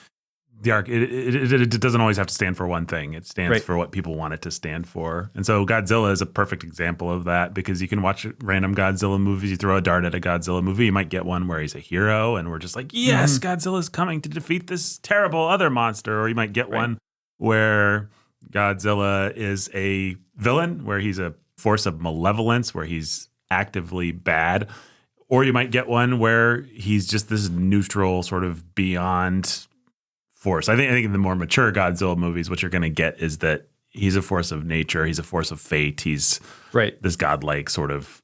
the arc, it doesn't always have to stand for one thing. It stands for what people want it to stand for. And so Godzilla is a perfect example of that, because you can watch random Godzilla movies. You throw a dart at a Godzilla movie, you might get one where he's a hero and we're just like, yes, Godzilla's coming to defeat this terrible other monster. Or you might get one where Godzilla is a villain, where he's a force of malevolence, where he's actively bad. Or you might get one where he's just this neutral sort of beyond force. I think in the more mature Godzilla movies, what you're going to get is that he's a force of nature. He's a force of fate. He's this godlike sort of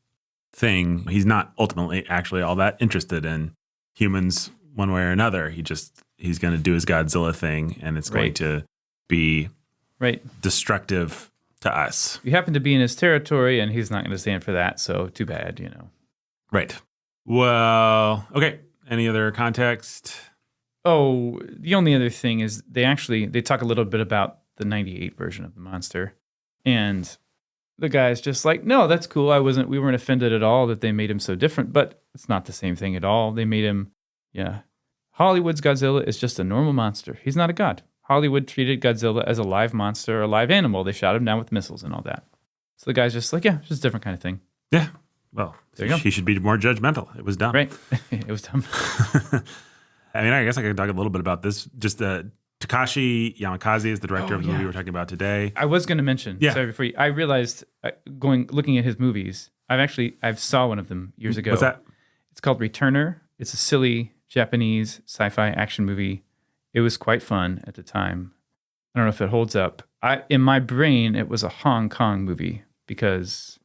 thing. He's not ultimately actually all that interested in humans one way or another. He's going to do his Godzilla thing, and it's going to be destructive to us. You happen to be in his territory, and he's not going to stand for that, so too bad, Right. Well, okay. Any other context? Oh, the only other thing is they talk a little bit about the 98 version of the monster. And the guy's just like, no, that's cool. We weren't offended at all that they made him so different, but it's not the same thing at all. They made him, Hollywood's Godzilla is just a normal monster. He's not a god. Hollywood treated Godzilla as a live monster, a live animal. They shot him down with missiles and all that. So the guy's just like, it's just a different kind of thing. Yeah. Well, there you go. He should be more judgmental. It was dumb. Right. It was dumb. I mean, I guess I could talk a little bit about this. Just Takashi Yamakaze is the director of the movie we're talking about today. I was going to mention. Sorry, before I realized looking at his movies. I've saw one of them years ago. What's that? It's called Returner. It's a silly Japanese sci-fi action movie. It was quite fun at the time. I don't know if it holds up. In my brain, it was a Hong Kong movie because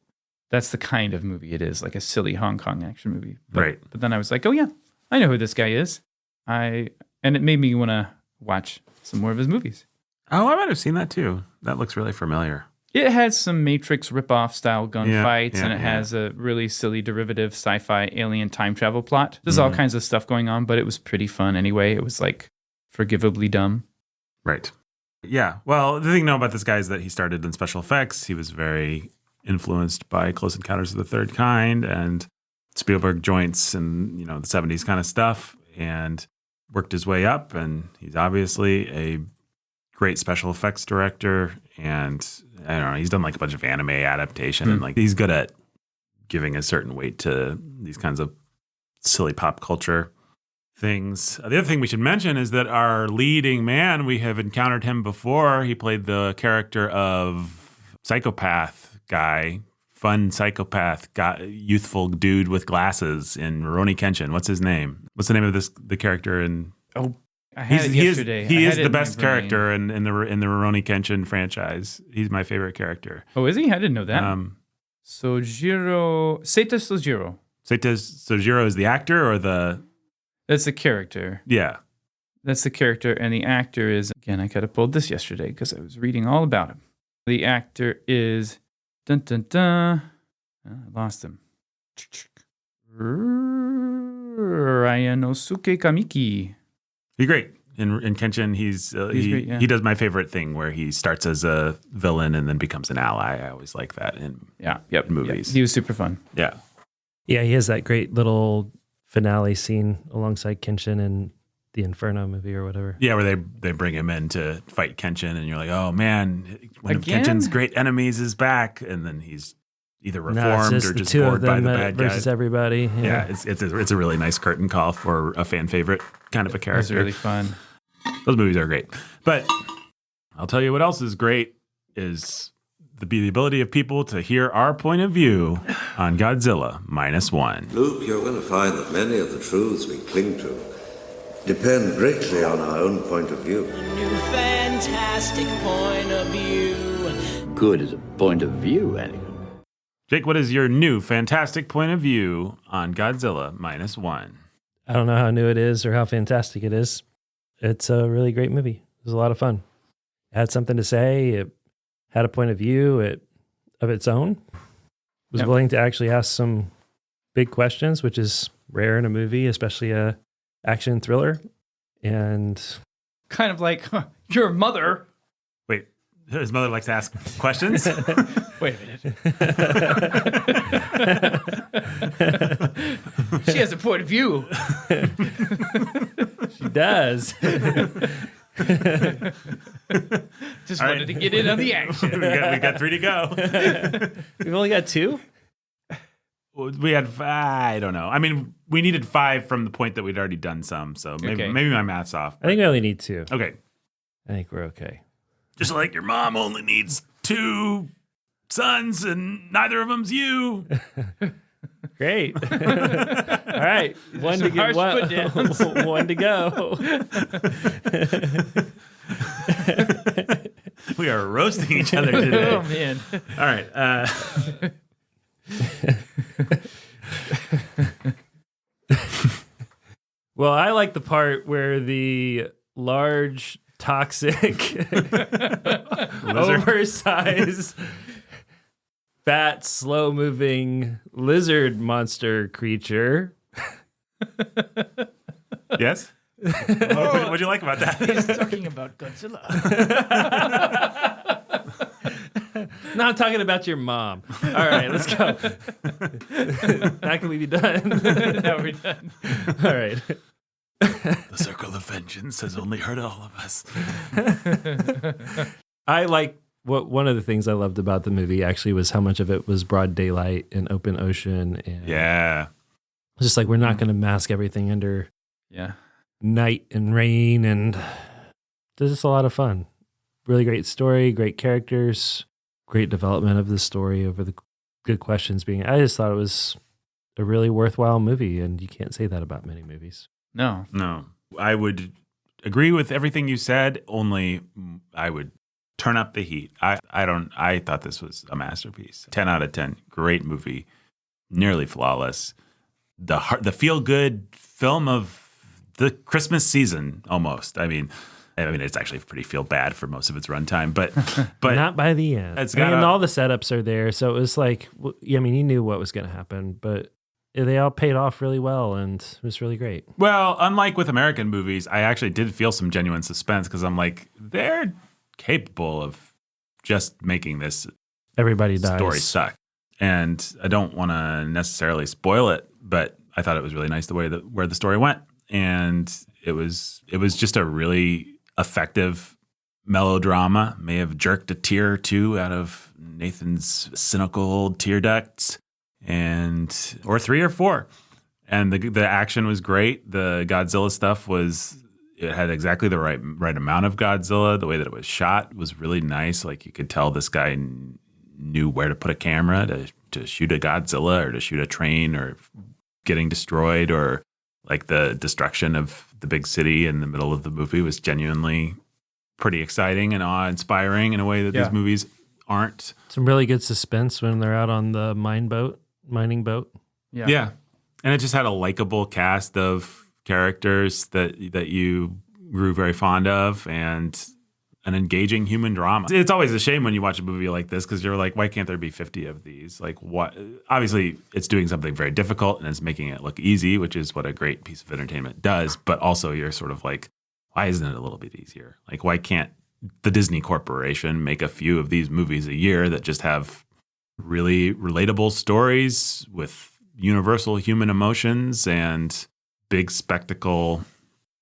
that's the kind of movie it is, like a silly Hong Kong action movie. But then I was like, oh yeah, I know who this guy is. And it made me want to watch some more of his movies. Oh, I might have seen that too. That looks really familiar. It has some Matrix ripoff style gunfights, and it has a really silly derivative sci-fi alien time travel plot. There's all kinds of stuff going on, but it was pretty fun anyway. It was like forgivably dumb. Right. Yeah. Well, the thing to know about this guy is that he started in special effects. He was very influenced by Close Encounters of the Third Kind and Spielberg joints and, the 70s kind of stuff, and worked his way up. And he's obviously a great special effects director. And I don't know, he's done like a bunch of anime adaptation and like he's good at giving a certain weight to these kinds of silly pop culture things. The other thing we should mention is that our leading man, we have encountered him before. He played the character of psychopath guy, fun psychopath guy, youthful dude with glasses in Rurouni Kenshin. What's his name? What's the name of the character in? Oh, I had it yesterday. He is the best character in the Rurouni Kenshin franchise. He's my favorite character. Oh, is he? I didn't know that. Seita Sojiro. Seita Sojiro is the actor or the? That's the character. Yeah. That's the character, and the actor is, again, I could have pulled this yesterday because I was reading all about him. The actor is, I lost him. Ryanosuke Kamiki. He's great. In Kenshin, he's great, he does my favorite thing where he starts as a villain and then becomes an ally. I always like that in movies. He was super fun. Yeah. Yeah, he has that great little finale scene alongside Kenshin in the Inferno movie or whatever. Yeah, where they bring him in to fight Kenshin, and you're like, oh man, one Again? of Kenshin's great enemies is back, and then he's either reformed it's or the just two bored of them by the bad versus guy. everybody. Yeah, it's a really nice curtain call for a fan favorite kind of a character. It was really fun. Those movies are great. But I'll tell you what else is great is the ability of people to hear our point of view on Godzilla Minus One. Luke, you're going to find that many of the truths we cling to depend greatly on our own point of view. A new fantastic point of view. Good as a point of view, anyway. Jake, what is your new fantastic point of view on Godzilla Minus One? I don't know how new it is or how fantastic it is. It's a really great movie. It was a lot of fun. It had something to say. It had a point of view of its own. It was willing to actually ask some big questions, which is rare in a movie, especially a action thriller. And kind of like, your mother. Wait, his mother likes to ask questions? Wait a minute. She has a point of view. She does. Just wanted to get in on the action. we got 3 to go. We've only got 2? We had, I don't know. I mean, we needed 5 from the point that we'd already done some. So maybe my math's off. I think we only need 2. Okay. I think we're okay. Just like your mom only needs 2 sons and neither of them's you. Great. All right. One to get one to go. We are roasting each other today. Oh, man. All right. Well, I like the part where the large, toxic, oversized, fat, slow-moving lizard monster creature. Yes? What'd you like about that? He's talking about Godzilla. No, I'm talking about your mom. All right, let's go. Now can we be done? Now we're done. All right. The circle of vengeance has only hurt all of us. I like one of the things I loved about the movie actually was how much of it was broad daylight and open ocean. And Yeah. just like we're not going to mask everything under night and rain. And this is a lot of fun. Really great story, great characters, great development of the story over the good questions being. I just thought it was a really worthwhile movie, and you can't say that about many movies. No. I would agree with everything you said, only I would turn up the heat. I thought this was a masterpiece. 10 out of 10. Great movie. Nearly flawless. The feel-good film of the Christmas season, almost. I mean, it's actually pretty feel bad for most of its runtime, but not by the end. All the setups are there, so it was like, you knew what was going to happen, but they all paid off really well, and it was really great. Well, unlike with American movies, I actually did feel some genuine suspense because I'm like, they're capable of just making this everybody dies story suck, and I don't want to necessarily spoil it, but I thought it was really nice the way where the story went, and it was just a really effective melodrama. May have jerked a tear or two out of Nathan's cynical old tear ducts, or 3 or 4. And the action was great. The Godzilla stuff it had exactly the right amount of Godzilla. The way that it was shot was really nice. Like you could tell this guy knew where to put a camera to shoot a Godzilla or to shoot a train or getting destroyed, or like the destruction of the big city in the middle of the movie was genuinely pretty exciting and awe-inspiring in a way that these movies aren't. Some really good suspense when they're out on the mining boat. Yeah. And it just had a likable cast of characters that you grew very fond of, and an engaging human drama. It's always a shame when you watch a movie like this because you're like, why can't there be 50 of these? Like, what? Obviously, it's doing something very difficult and it's making it look easy, which is what a great piece of entertainment does. But also, you're sort of like, why isn't it a little bit easier? Like, why can't the Disney Corporation make a few of these movies a year that just have really relatable stories with universal human emotions and big spectacle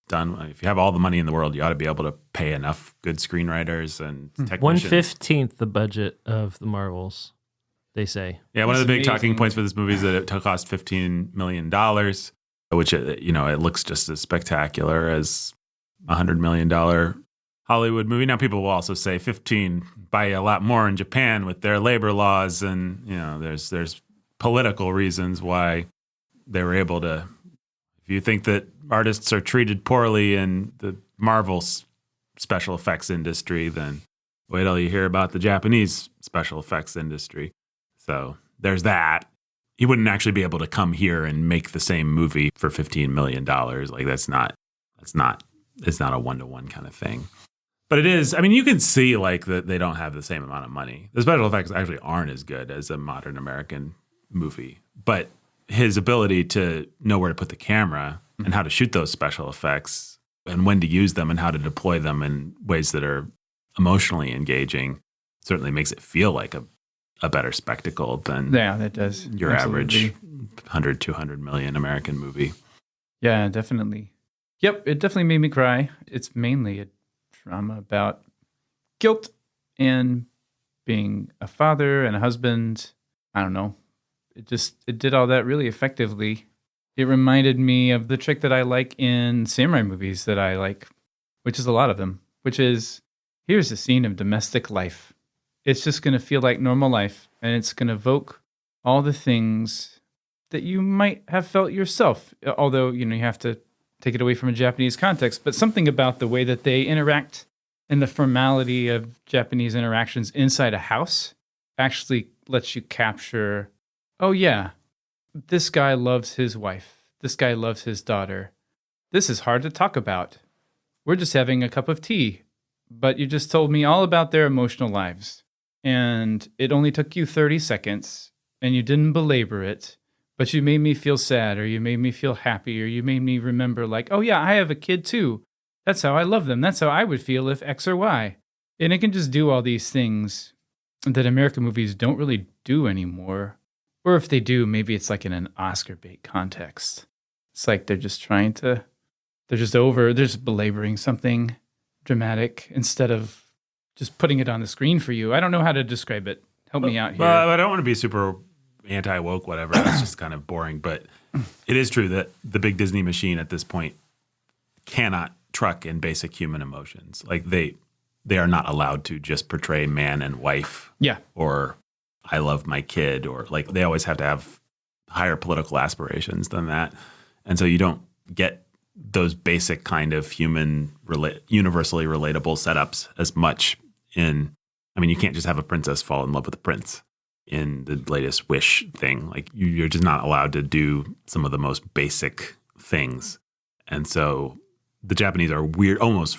done? If you have all the money in the world, you ought to be able to pay enough good screenwriters and technicians. 1/15 the budget of the Marvels, they say. Yeah, one of the big talking points for this movie is that it cost $15 million, which it looks just as spectacular as a $100 million Hollywood movie. Now, people will also say 15 buy a lot more in Japan with their labor laws, and there's political reasons why they were able to. If you think that artists are treated poorly in the Marvel special effects industry, then wait till you hear about the Japanese special effects industry. So there's that. He wouldn't actually be able to come here and make the same movie for $15 million. Like it's not a one-to-one kind of thing. But it is, I mean, you can see like that they don't have the same amount of money. The special effects actually aren't as good as a modern American movie, but his ability to know where to put the camera and how to shoot those special effects and when to use them and how to deploy them in ways that are emotionally engaging certainly makes it feel like a better spectacle than that does. Your Absolutely. average 100, 200 million American movie. Yeah, definitely. Yep, it definitely made me cry. It's mainly a drama about guilt and being a father and a husband. I don't know. It did all that really effectively. It reminded me of the trick that I like in samurai movies that I like, which is a lot of them, which is here's a scene of domestic life. It's just going to feel like normal life, and it's going to evoke all the things that you might have felt yourself. Although, you have to take it away from a Japanese context, but something about the way that they interact and the formality of Japanese interactions inside a house actually lets you capture, oh yeah, this guy loves his wife. This guy loves his daughter. This is hard to talk about. We're just having a cup of tea, but you just told me all about their emotional lives. And it only took you 30 seconds, and you didn't belabor it, but you made me feel sad, or you made me feel happy, or you made me remember like, oh yeah, I have a kid too. That's how I love them. That's how I would feel if X or Y. And it can just do all these things that American movies don't really do anymore. Or if they do, maybe it's like in an Oscar bait context. It's like they're just belaboring something dramatic instead of just putting it on the screen for you. I don't know how to describe it. Help me out here. Well, I don't want to be super anti-woke, whatever. It's just kind of boring. But it is true that the big Disney machine at this point cannot truck in basic human emotions. Like they are not allowed to just portray man and wife. Yeah. Or I love my kid, or like they always have to have higher political aspirations than that. And so you don't get those basic kind of universally relatable setups as much in, I mean, you can't just have a princess fall in love with a prince in the latest Wish thing. Like you're just not allowed to do some of the most basic things. And so the Japanese are weird, almost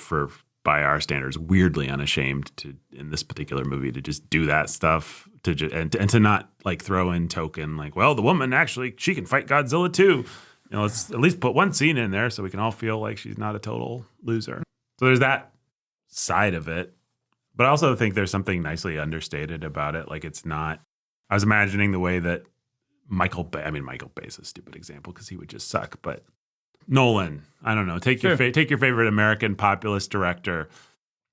by our standards, weirdly unashamed to, in this particular movie, to just do that stuff, and to not like throw in token, like, well, the woman actually, she can fight Godzilla too. Let's at least put one scene in there so we can all feel like she's not a total loser. So there's that side of it. But I also think there's something nicely understated about it. Like it's not, I was imagining the way that Michael Bay's a stupid example because he would just suck, but Nolan, I don't know, take your favorite American populist director,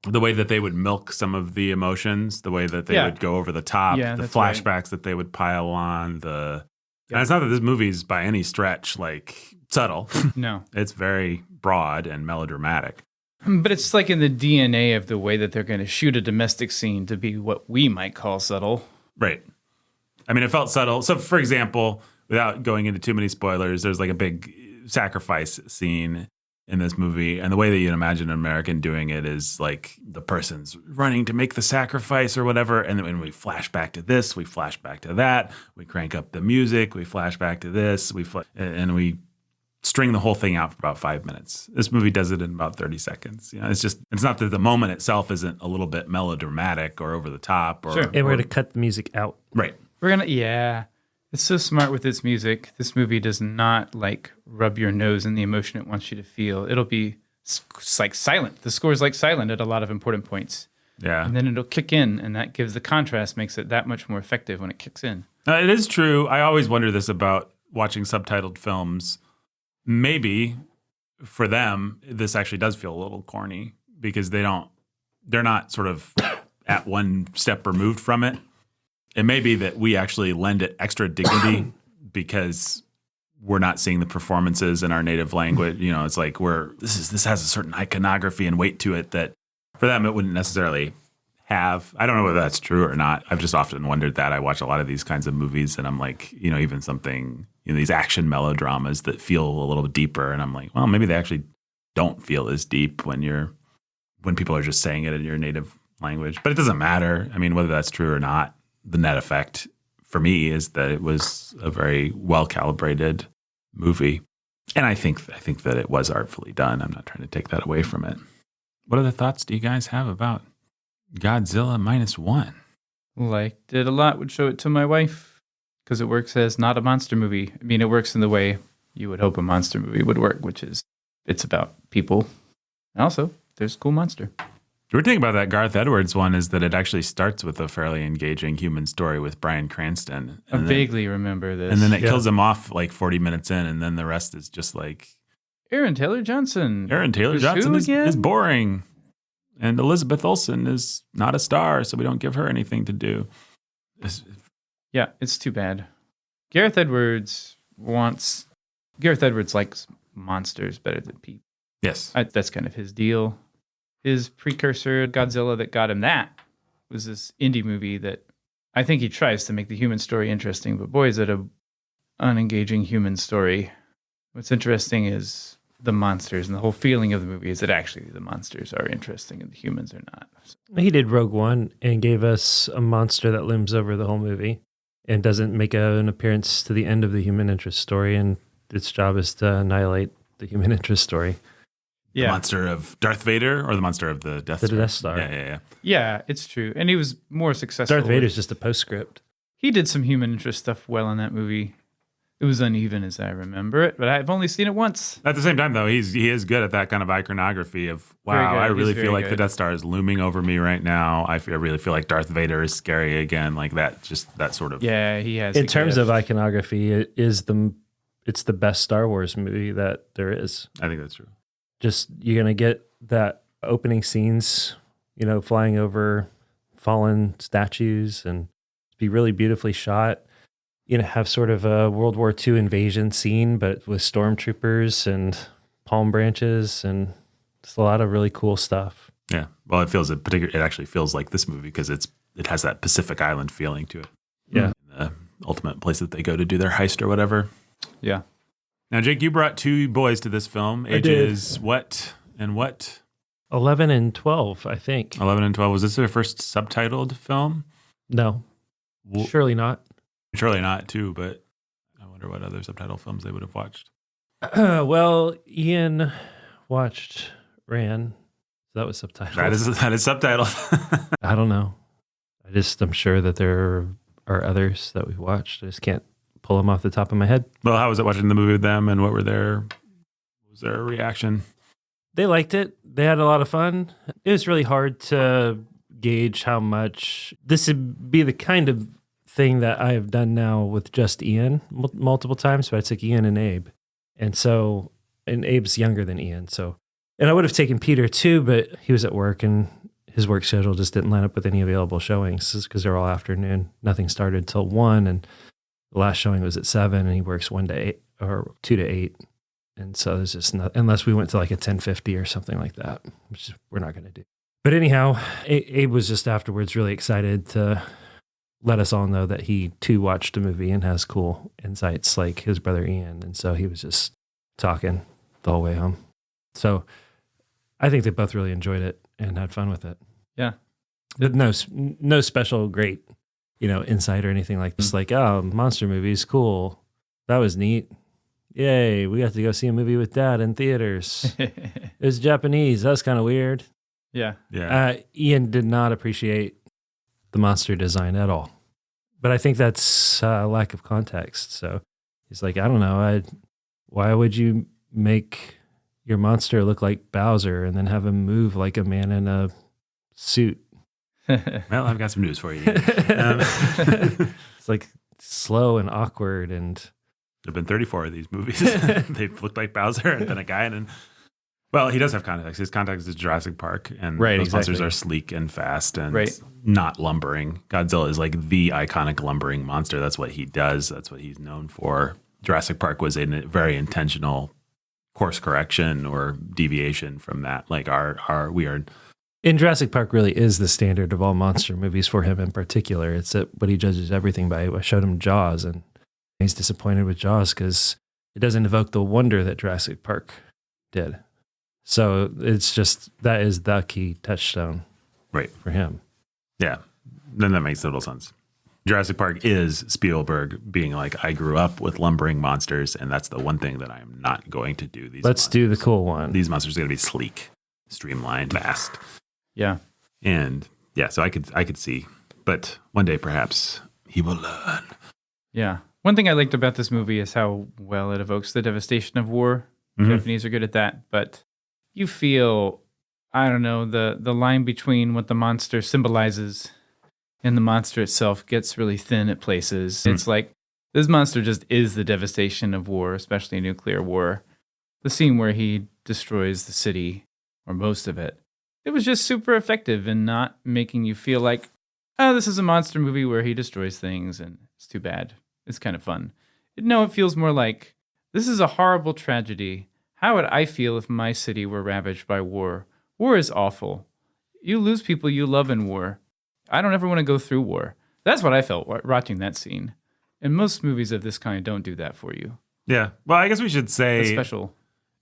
the way that they would milk some of the emotions, the way that they would go over the top, the flashbacks that they would pile on, and it's not that this movie's by any stretch like subtle. No. It's very broad and melodramatic. But it's like in the DNA of the way that they're going to shoot a domestic scene to be what we might call subtle. Right. I mean, it felt subtle. So, for example, without going into too many spoilers, there's like a big sacrifice scene in this movie. And the way that you'd imagine an American doing it is like the person's running to make the sacrifice or whatever. And then when we flash back to this, we flash back to that. We crank up the music. We flash back to this. And we string the whole thing out for about 5 minutes. This movie does it in about 30 seconds. It's not that the moment itself isn't a little bit melodramatic or over the top. And we're going to cut the music out. Right. It's so smart with its music. This movie does not like rub your nose in the emotion it wants you to feel. It'll be like silent. The score is like silent at a lot of important points. Yeah. And then it'll kick in, and that gives the contrast, makes it that much more effective when it kicks in. It is true. I always wonder this about watching subtitled films. Maybe for them, this actually does feel a little corny because they're not sort of at one step removed from it. It may be that we actually lend it extra dignity because we're not seeing the performances in our native language. It's like this has a certain iconography and weight to it that for them it wouldn't necessarily have. I don't know whether that's true or not. I've just often wondered that. I watch a lot of these kinds of movies and I'm like, even something, these action melodramas that feel a little deeper. And I'm like, well, maybe they actually don't feel as deep when people are just saying it in your native language. But it doesn't matter. I mean, whether that's true or not, the net effect for me is that it was a very well-calibrated movie. And I think that it was artfully done. I'm not trying to take that away from it. What other thoughts do you guys have about Godzilla Minus One? Liked it a lot. Would show it to my wife because it works as not a monster movie. I mean, it works in the way you would hope a monster movie would work, which is it's about people. And also, there's a cool monster. The weird thing about that Garth Edwards one is that it actually starts with a fairly engaging human story with Bryan Cranston. I vaguely remember this. And then it kills him off like 40 minutes in, and then the rest is just like... Aaron Taylor Johnson. Aaron Taylor Johnson is boring. And Elizabeth Olsen is not a star, so we don't give her anything to do. It's too bad. Gareth Edwards likes monsters better than people. Yes. That's kind of his deal. His precursor, Godzilla, that got him that was this indie movie that I think he tries to make the human story interesting, but boy, is it a unengaging human story. What's interesting is the monsters, and the whole feeling of the movie is that actually the monsters are interesting and the humans are not. He did Rogue One and gave us a monster that limbs over the whole movie and doesn't make an appearance to the end of the human interest story, and its job is to annihilate the human interest story. The monster of Darth Vader or the monster of the Death Star? The Death Star. Yeah. Yeah, it's true. And he was more successful. Darth Vader's just a postscript. He did some human interest stuff well in that movie. It was uneven as I remember it, but I've only seen it once. At the same time, though, he is good at that kind of iconography of, wow, I really feel like the Death Star is looming over me right now. I really feel like Darth Vader is scary again. Like that, just that sort of. Yeah, he has. In terms of iconography, it's the best Star Wars movie that there is. I think that's true. Just, you're going to get that opening scenes, flying over fallen statues and be really beautifully shot. Have sort of a World War II invasion scene, but with stormtroopers and palm branches and just a lot of really cool stuff. Yeah. Well, it actually feels like this movie because it has that Pacific Island feeling to it. Yeah. The ultimate place that they go to do their heist or whatever. Yeah. Now, Jake, you brought two boys to this film. Ages what and what? 11 and 12, I think. 11 and 12. Was this their first subtitled film? No. Surely not. Surely not, too, but I wonder what other subtitle films they would have watched. Well, Ian watched Ran. That was subtitled. That is subtitled. I don't know. I'm sure that there are others that we've watched. I just can't pull them off the top of my head. Well, how was it watching the movie with them, and what was their reaction? They liked it. They had a lot of fun. It was really hard to gauge how much this would be the kind of thing that I have done now with just Ian multiple times, but I took Ian and Abe. And Abe's younger than Ian. And I would have taken Peter too, but he was at work and his work schedule just didn't line up with any available showings because they're all afternoon. Nothing started till 1, and the last showing was at 7, and he works 1 to 8 or 2 to 8. And so there's just not, unless we went to like a 10:50 or something like that, which we're not going to do. But anyhow, Abe was just afterwards really excited to let us all know that he too watched a movie and has cool insights like his brother Ian. And so he was just talking the whole way home. So I think they both really enjoyed it and had fun with it. Yeah. But no special great, insight or anything like this. Like, oh, monster movies, cool. That was neat. Yay, we got to go see a movie with Dad in theaters. It was Japanese. That's kind of weird. Yeah. Ian did not appreciate the monster design at all. But I think that's a lack of context. So he's like, I don't know. Why would you make your monster look like Bowser and then have him move like a man in a suit? Well, I've got some news for you. It's like slow and awkward, and there have been 34 of these movies. They've looked like Bowser and then a guy. Well, he does have context. His context is Jurassic Park, and those monsters are sleek and fast and not lumbering. Godzilla is like the iconic lumbering monster. That's what he does. That's what he's known for. Jurassic Park was a very intentional course correction or deviation from that. Like we are. In Jurassic Park really is the standard of all monster movies for him in particular. It's what he judges everything by. I showed him Jaws, and he's disappointed with Jaws because it doesn't evoke the wonder that Jurassic Park did. So it's just, that is the key touchstone for him. Yeah, then that makes total sense. Jurassic Park is Spielberg being like, I grew up with lumbering monsters, and that's the one thing that I am not going to do. Let's do the cool one. These monsters are going to be sleek, streamlined, fast. Yeah. And yeah, so I could see, but one day perhaps he will learn. Yeah. One thing I liked about this movie is how well it evokes the devastation of war. Mm-hmm. Japanese are good at that, but you feel, I don't know, the line between what the monster symbolizes and the monster itself gets really thin at places. It's like, this monster just is the devastation of war, especially nuclear war. The scene where he destroys the city, or most of it, it was just super effective in not making you feel like, oh, this is a monster movie where he destroys things and it's too bad. It's kind of fun. No, it feels more like, this is a horrible tragedy. How would I feel if my city were ravaged by war? War is awful. You lose people you love in war. I don't ever want to go through war. That's what I felt watching that scene. And most movies of this kind don't do that for you. Yeah. Well, I guess we should say It's special.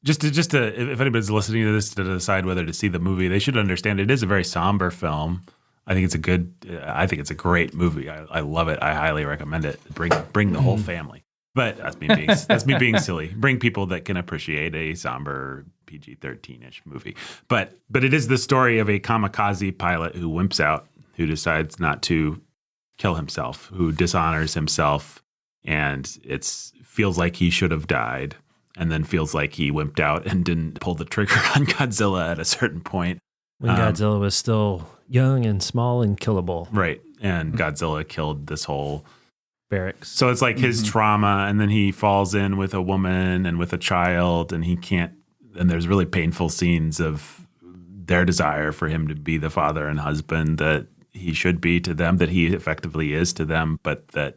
Just to if anybody's listening to this to decide whether to see the movie, they should understand it is a very somber film. I think it's a great movie. I love it. I highly recommend it. Bring the whole family. But that's me being silly. Bring people that can appreciate a somber PG-13-ish movie. But it is the story of a kamikaze pilot who wimps out, who decides not to kill himself, who dishonors himself, and feels like he should have died. And then feels like he wimped out and didn't pull the trigger on Godzilla at a certain point. When Godzilla was still young and small and killable. Right. And Godzilla killed this whole barracks. So it's like his trauma, and then he falls in with a woman and with a child, and he can't, and there's really painful scenes of their desire for him to be the father and husband that he should be to them, that he effectively is to them, but that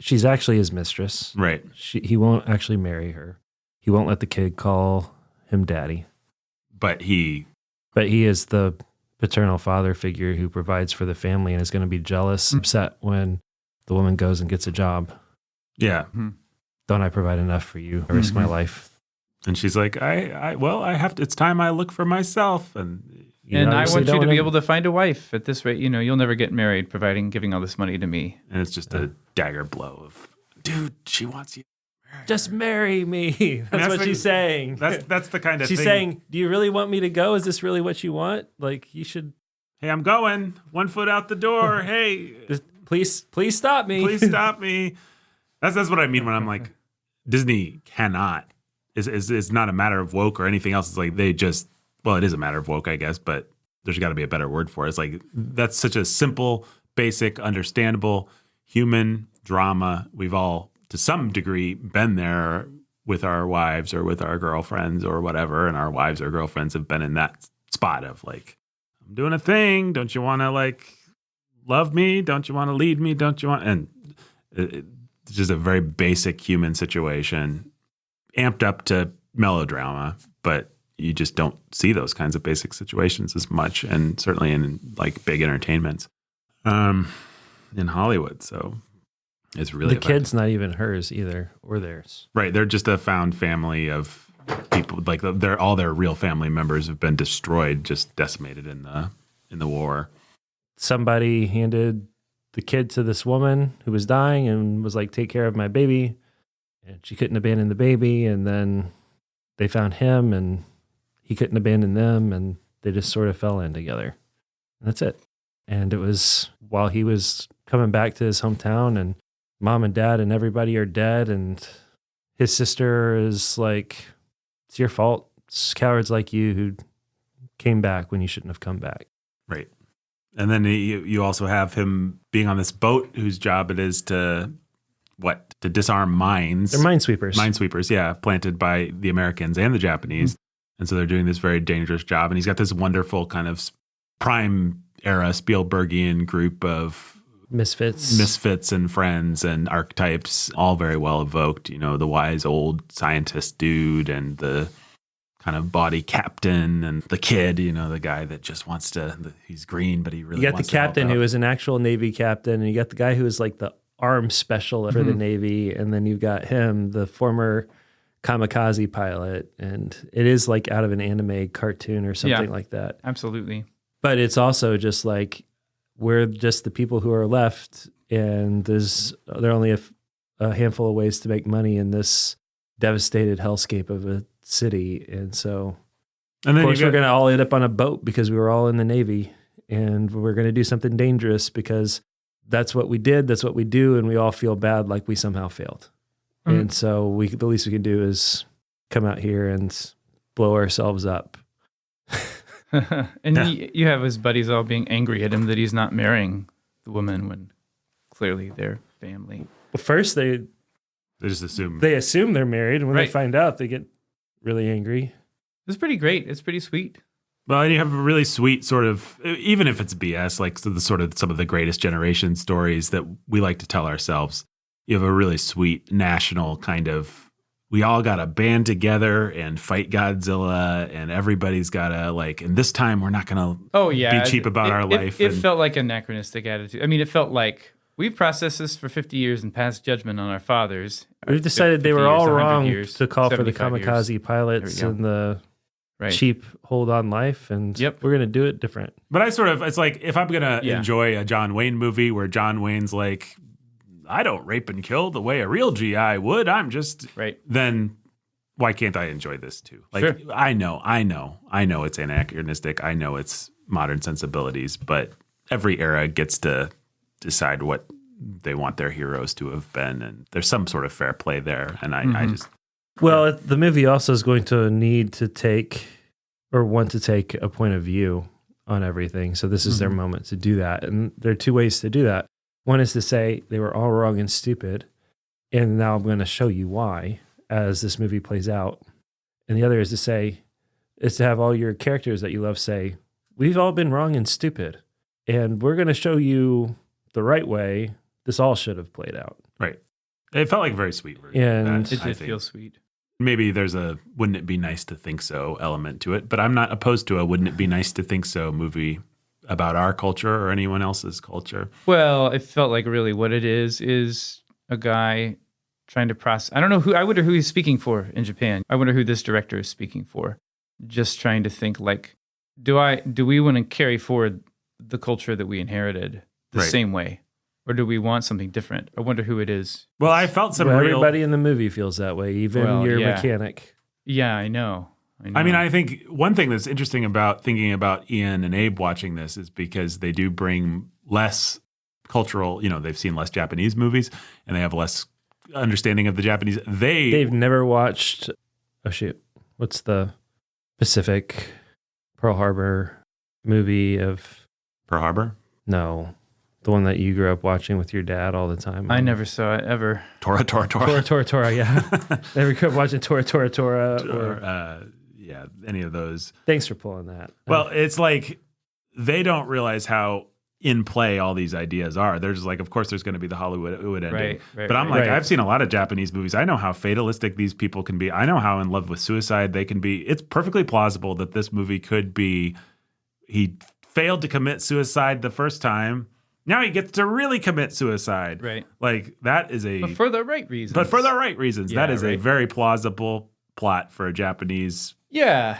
she's actually his mistress. Right. He won't actually marry her. He won't let the kid call him daddy. But he is the paternal father figure who provides for the family and is going to be jealous, upset when the woman goes and gets a job. Yeah. Don't I provide enough for you? I risk my life. And she's like, I have to, it's time I look for myself. And I want you to be able to find a wife. At this rate, you'll never get married giving all this money to me. And it's just a dagger blow of, dude, she wants you. Just marry me. That's what she's saying. That's the kind of she's thing. She's saying, do you really want me to go? Is this really what you want? Like, you should. Hey, I'm going. 1 foot out the door. Hey. Please stop me. Please stop me. That's what I mean when I'm like, Disney cannot. It's not a matter of woke or anything else. It's like they just, well, it is a matter of woke, I guess, but there's got to be a better word for it. It's like, that's such a simple, basic, understandable human drama. We've all, to some degree, been there with our wives or with our girlfriends or whatever, and our wives or girlfriends have been in that spot of like, I'm doing a thing. Don't you want to like love me? Don't you want to lead me? Don't you want? And it's just a very basic human situation, amped up to melodrama, but you just don't see those kinds of basic situations as much, and certainly in like big entertainments in Hollywood. So it's really the kid's not even hers either, or theirs. Right. They're just a found family of people. Like all their real family members have been destroyed, just decimated in the war. Somebody handed the kid to this woman who was dying and was like, take care of my baby. And she couldn't abandon the baby. And then they found him and he couldn't abandon them. And they just sort of fell in together. And that's it. And it was while he was coming back to his hometown, and mom and dad and everybody are dead. And his sister is like, it's your fault. It's cowards like you who came back when you shouldn't have come back. Right. And then you also have him being on this boat whose job it is to disarm mines. They're minesweepers. Minesweepers, yeah, planted by the Americans and the Japanese. And so they're doing this very dangerous job. And he's got this wonderful kind of prime era Spielbergian group of misfits and friends and archetypes, all very well evoked. The wise old scientist dude and the kind of body captain and the kid, the guy that just wants to, he's green, but he really wants to. You got the captain who is an actual Navy captain, and you got the guy who is like the arms special for the Navy, and then you've got him, the former kamikaze pilot, and it is like out of an anime cartoon or something like that. Absolutely. But it's also just like, we're just the people who are left, and there are only a handful of ways to make money in this devastated hellscape of a city. And so, of course, we're going to all end up on a boat because we were all in the Navy, and we're going to do something dangerous because that's what we did, that's what we do, and we all feel bad like we somehow failed. And so the least we can do is come out here and blow ourselves up. And you have his buddies all being angry at him that he's not marrying the woman when clearly they're family. Well, first they just assume they're married, and when they find out, they get really angry. It's pretty great. It's pretty sweet. Well, and you have a really sweet sort of, even if it's BS, like the sort of some of the greatest generation stories that we like to tell ourselves. You have a really sweet national kind of, we all got to band together and fight Godzilla, and everybody's got to and this time we're not going to be cheap about our life. It felt like an anachronistic attitude. I mean, it felt like We've processed this for 50 years and passed judgment on our fathers. We've decided they were 50 years, all 100 wrong years, to call for the 75 kamikaze years. pilots There we and the Right. cheap hold on life, and Yep. we're going to do it different. But it's like if I'm going to enjoy a John Wayne movie where John Wayne's like, I don't rape and kill the way a real GI would, I'm just, then why can't I enjoy this too? Like, Sure. I know it's anachronistic. I know it's modern sensibilities, but every era gets to decide what they want their heroes to have been. And there's some sort of fair play there. And I just... Well, the movie also is going to need to take or want to take a point of view on everything. So this is their moment to do that. And there are two ways to do that. One is to say they were all wrong and stupid, and now I'm going to show you why as this movie plays out. And the other is to have all your characters that you love say, we've all been wrong and stupid, and we're going to show you the right way this all should have played out. Right. It felt like a very sweet version. And It did feel sweet. Maybe there's a wouldn't it be nice to think so element to it, but I'm not opposed to a wouldn't it be nice to think so movie about our culture or anyone else's culture. Well, it felt like really what it is a guy trying to process. I don't know I wonder who he's speaking for in Japan. I wonder who this director is speaking for. Just trying to think like, do we want to carry forward the culture that we inherited the same way? Or do we want something different? I wonder who it is. Well, I felt everybody in the movie feels that way, even your mechanic. Yeah, I know. I mean, I think one thing that's interesting about thinking about Ian and Abe watching this is because they do bring less cultural, they've seen less Japanese movies and they have less understanding of the Japanese. They've never watched, what's the Pacific Pearl Harbor movie of... Pearl Harbor? No. The one that you grew up watching with your dad all the time. I never saw it ever. Tora, yeah. Never grew up watching Tora. Or any of those. Thanks for pulling that. Well, it's like they don't realize how in play all these ideas are. They're just like, of course, there's going to be the Hollywood ending. But I'm like, I've seen a lot of Japanese movies. I know how fatalistic these people can be. I know how in love with suicide they can be. It's perfectly plausible that this movie could be he failed to commit suicide the first time. Now he gets to really commit suicide. Right. Like that is But for the right reasons. Yeah, that is a very plausible plot for a Japanese. Yeah.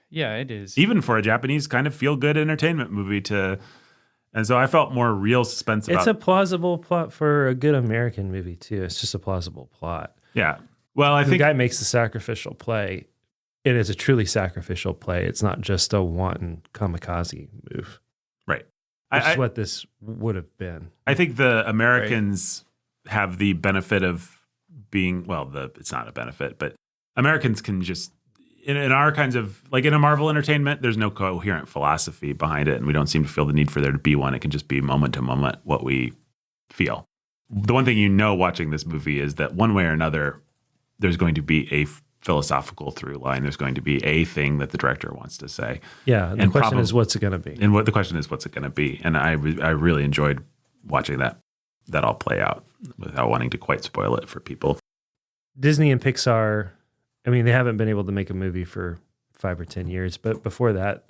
Yeah, it is. Even for a Japanese kind of feel-good entertainment movie and so I felt more real suspense about it. It's a plausible plot for a good American movie too. It's just a plausible plot. Yeah. Well, I think the guy makes the sacrificial play. It is a truly sacrificial play. It's not just a wanton kamikaze move. Right. Which is what this would have been. I think the Americans have the benefit of being, it's not a benefit, but Americans can just, in our kinds of, like in a Marvel entertainment, there's no coherent philosophy behind it, and we don't seem to feel the need for there to be one. It can just be moment to moment what we feel. The one thing watching this movie is that one way or another, there's going to be a philosophical through line. There's going to be a thing that the director wants to say. Yeah, the question is, what's it going to be? And the question is, what's it going to be? And I really enjoyed watching that all play out without wanting to quite spoil it for people. Disney and Pixar, I mean, they haven't been able to make a movie for 5 or 10 years, but before that,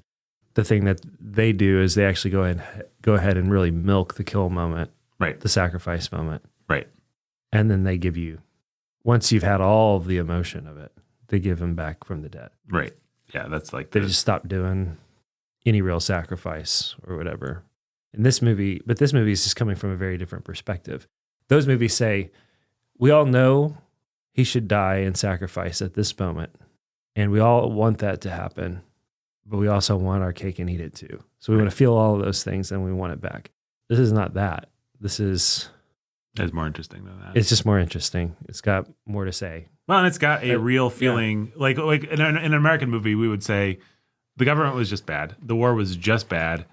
the thing that they do is they actually go ahead and really milk the kill moment, right? The sacrifice moment, right? And then they give you, once you've had all of the emotion of it, they give him back from the dead. Right. Yeah, that's like they just stop doing any real sacrifice or whatever. In this movie, but this movie is just coming from a very different perspective. Those movies say, we all know he should die and sacrifice at this moment. And we all want that to happen, but we also want our cake and eat it too. So we want to feel all of those things and we want it back. This is not that. It's more interesting than that. It's just more interesting. It's got more to say. Well, and it's got a real feeling. Yeah. Like in an American movie, we would say the government was just bad. The war was just bad.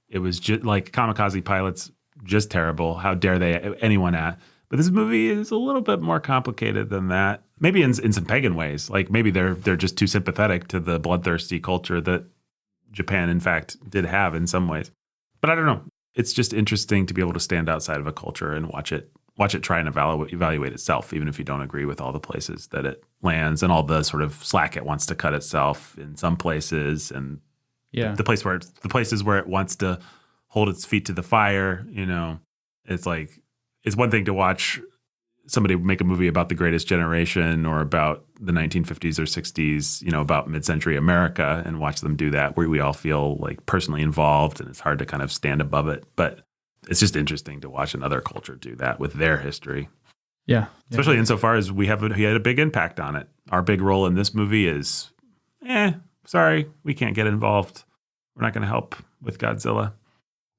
It was just like kamikaze pilots, just terrible. How dare anyone at? But this movie is a little bit more complicated than that. Maybe in some pagan ways. Like maybe they're just too sympathetic to the bloodthirsty culture that Japan, in fact, did have in some ways. But I don't know. It's just interesting to be able to stand outside of a culture and watch it try and evaluate itself, even if you don't agree with all the places that it lands and all the sort of slack it wants to cut itself in some places, and the places where it wants to hold its feet to the fire. It's like it's one thing to watch somebody make a movie about the greatest generation or about the 1950s or 60s, about mid-century America and watch them do that where we all feel like personally involved and it's hard to kind of stand above it. But it's just interesting to watch another culture do that with their history. Yeah. Especially insofar as he had a big impact on it. Our big role in this movie is, sorry, we can't get involved. We're not going to help with Godzilla.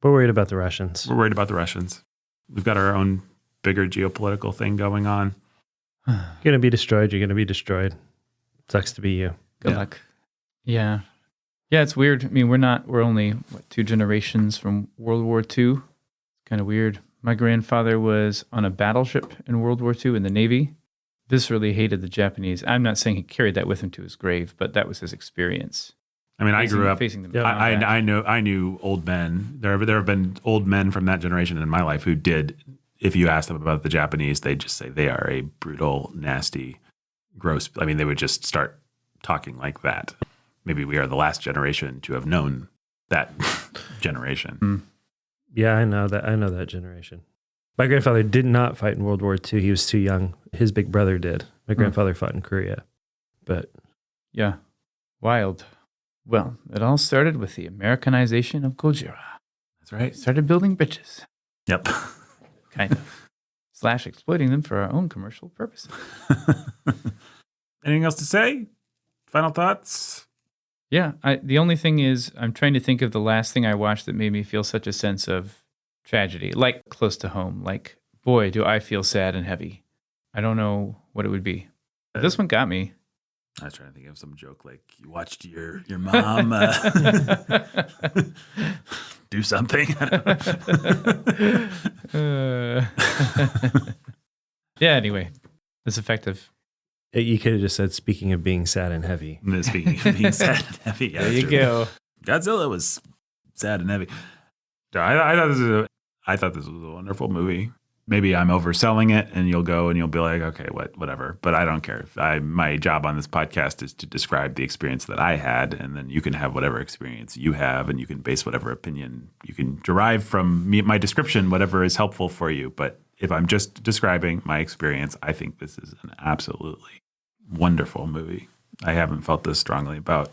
We're worried about the Russians. We're worried about the Russians. We've got our own bigger geopolitical thing going on. You're going to be destroyed. You're going to be destroyed. Sucks to be you. Good luck. Yeah. Yeah, it's weird. I mean, we're only 2 generations from World War II. It's kind of weird. My grandfather was on a battleship in World War II in the Navy. Viscerally hated the Japanese. I'm not saying he carried that with him to his grave, but that was his experience. I mean, I grew up facing them. Yeah. I knew old men. There have been old men from that generation in my life who did. If you asked them about the Japanese, they'd just say they are a brutal, nasty, gross. I mean, they would just start talking like that. Maybe we are the last generation to have known that generation. Yeah, I know that generation. My grandfather did not fight in World War II. He was too young. His big brother did. My grandfather fought in Korea. But yeah, wild. Well, it all started with the Americanization of Gojira. That's right. Started building bridges. Yep. Kind of. / exploiting them for our own commercial purposes. Anything else to say? Final thoughts? Yeah. The only thing is I'm trying to think of the last thing I watched that made me feel such a sense of tragedy, like close to home. Like, boy, do I feel sad and heavy. I don't know what it would be. But this one got me. I was trying to think of some joke like you watched your mom do something. Yeah, anyway, it's effective. you could have just said, speaking of being sad and heavy. Speaking of being sad and heavy. Yeah, there you go. Godzilla was sad and heavy. I thought this was a wonderful movie. Maybe I'm overselling it and you'll go and you'll be like, okay, whatever. But I don't care. My job on this podcast is to describe the experience that I had, and then you can have whatever experience you have, and you can base whatever opinion you can derive from my description, whatever is helpful for you. But if I'm just describing my experience, I think this is an absolutely wonderful movie. I haven't felt this strongly about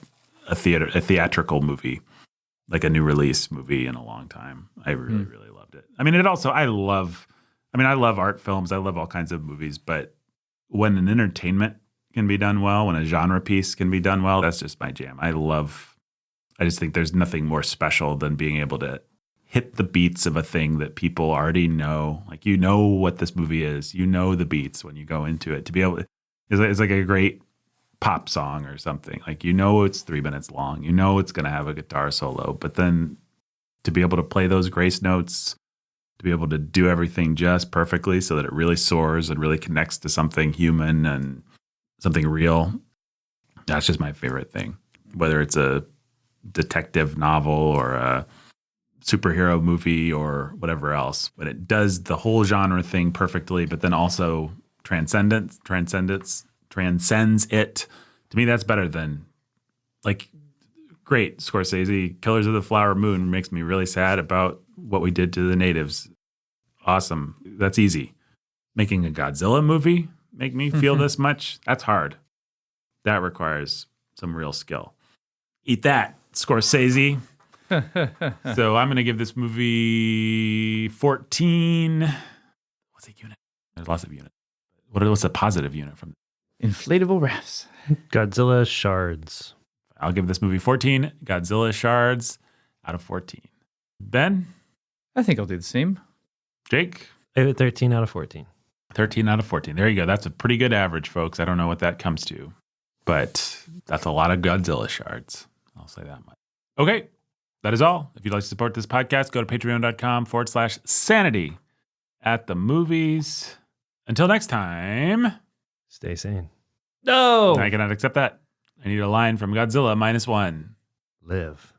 a theatrical movie, like a new release movie, in a long time. I really, really loved it. I mean, I love art films. I love all kinds of movies, but when an entertainment can be done well, when a genre piece can be done well, that's just my jam. I just think there's nothing more special than being able to hit the beats of a thing that people already know. Like, you know what this movie is. You know the beats when you go into it. To be able to, it's like a great pop song or something. Like, you know it's 3 minutes long. You know it's going to have a guitar solo. But then to be able to play those grace notes, to be able to do everything just perfectly so that it really soars and really connects to something human and something real, that's just my favorite thing. Whether it's a detective novel or a superhero movie or whatever else, but it does the whole genre thing perfectly, but then also transcends it. To me, that's better than, like, great Scorsese, Killers of the Flower Moon makes me really sad about what we did to the natives. Awesome. That's easy. Making a Godzilla movie make me feel this much? That's hard. That requires some real skill. Eat that, Scorsese. So I'm going to give this movie 14. What's a unit? There's lots of units. What's a positive unit from? Inflatable rafts. Godzilla shards. I'll give this movie 14 Godzilla shards out of 14. Ben? I think I'll do the same. Jake? I give it 13 out of 14. 13 out of 14. There you go. That's a pretty good average, folks. I don't know what that comes to, but that's a lot of Godzilla shards. I'll say that much. Okay. That is all. If you'd like to support this podcast, go to patreon.com/sanity at the movies. Until next time. Stay sane. No! I cannot accept that. I need a line from Godzilla Minus One. Live.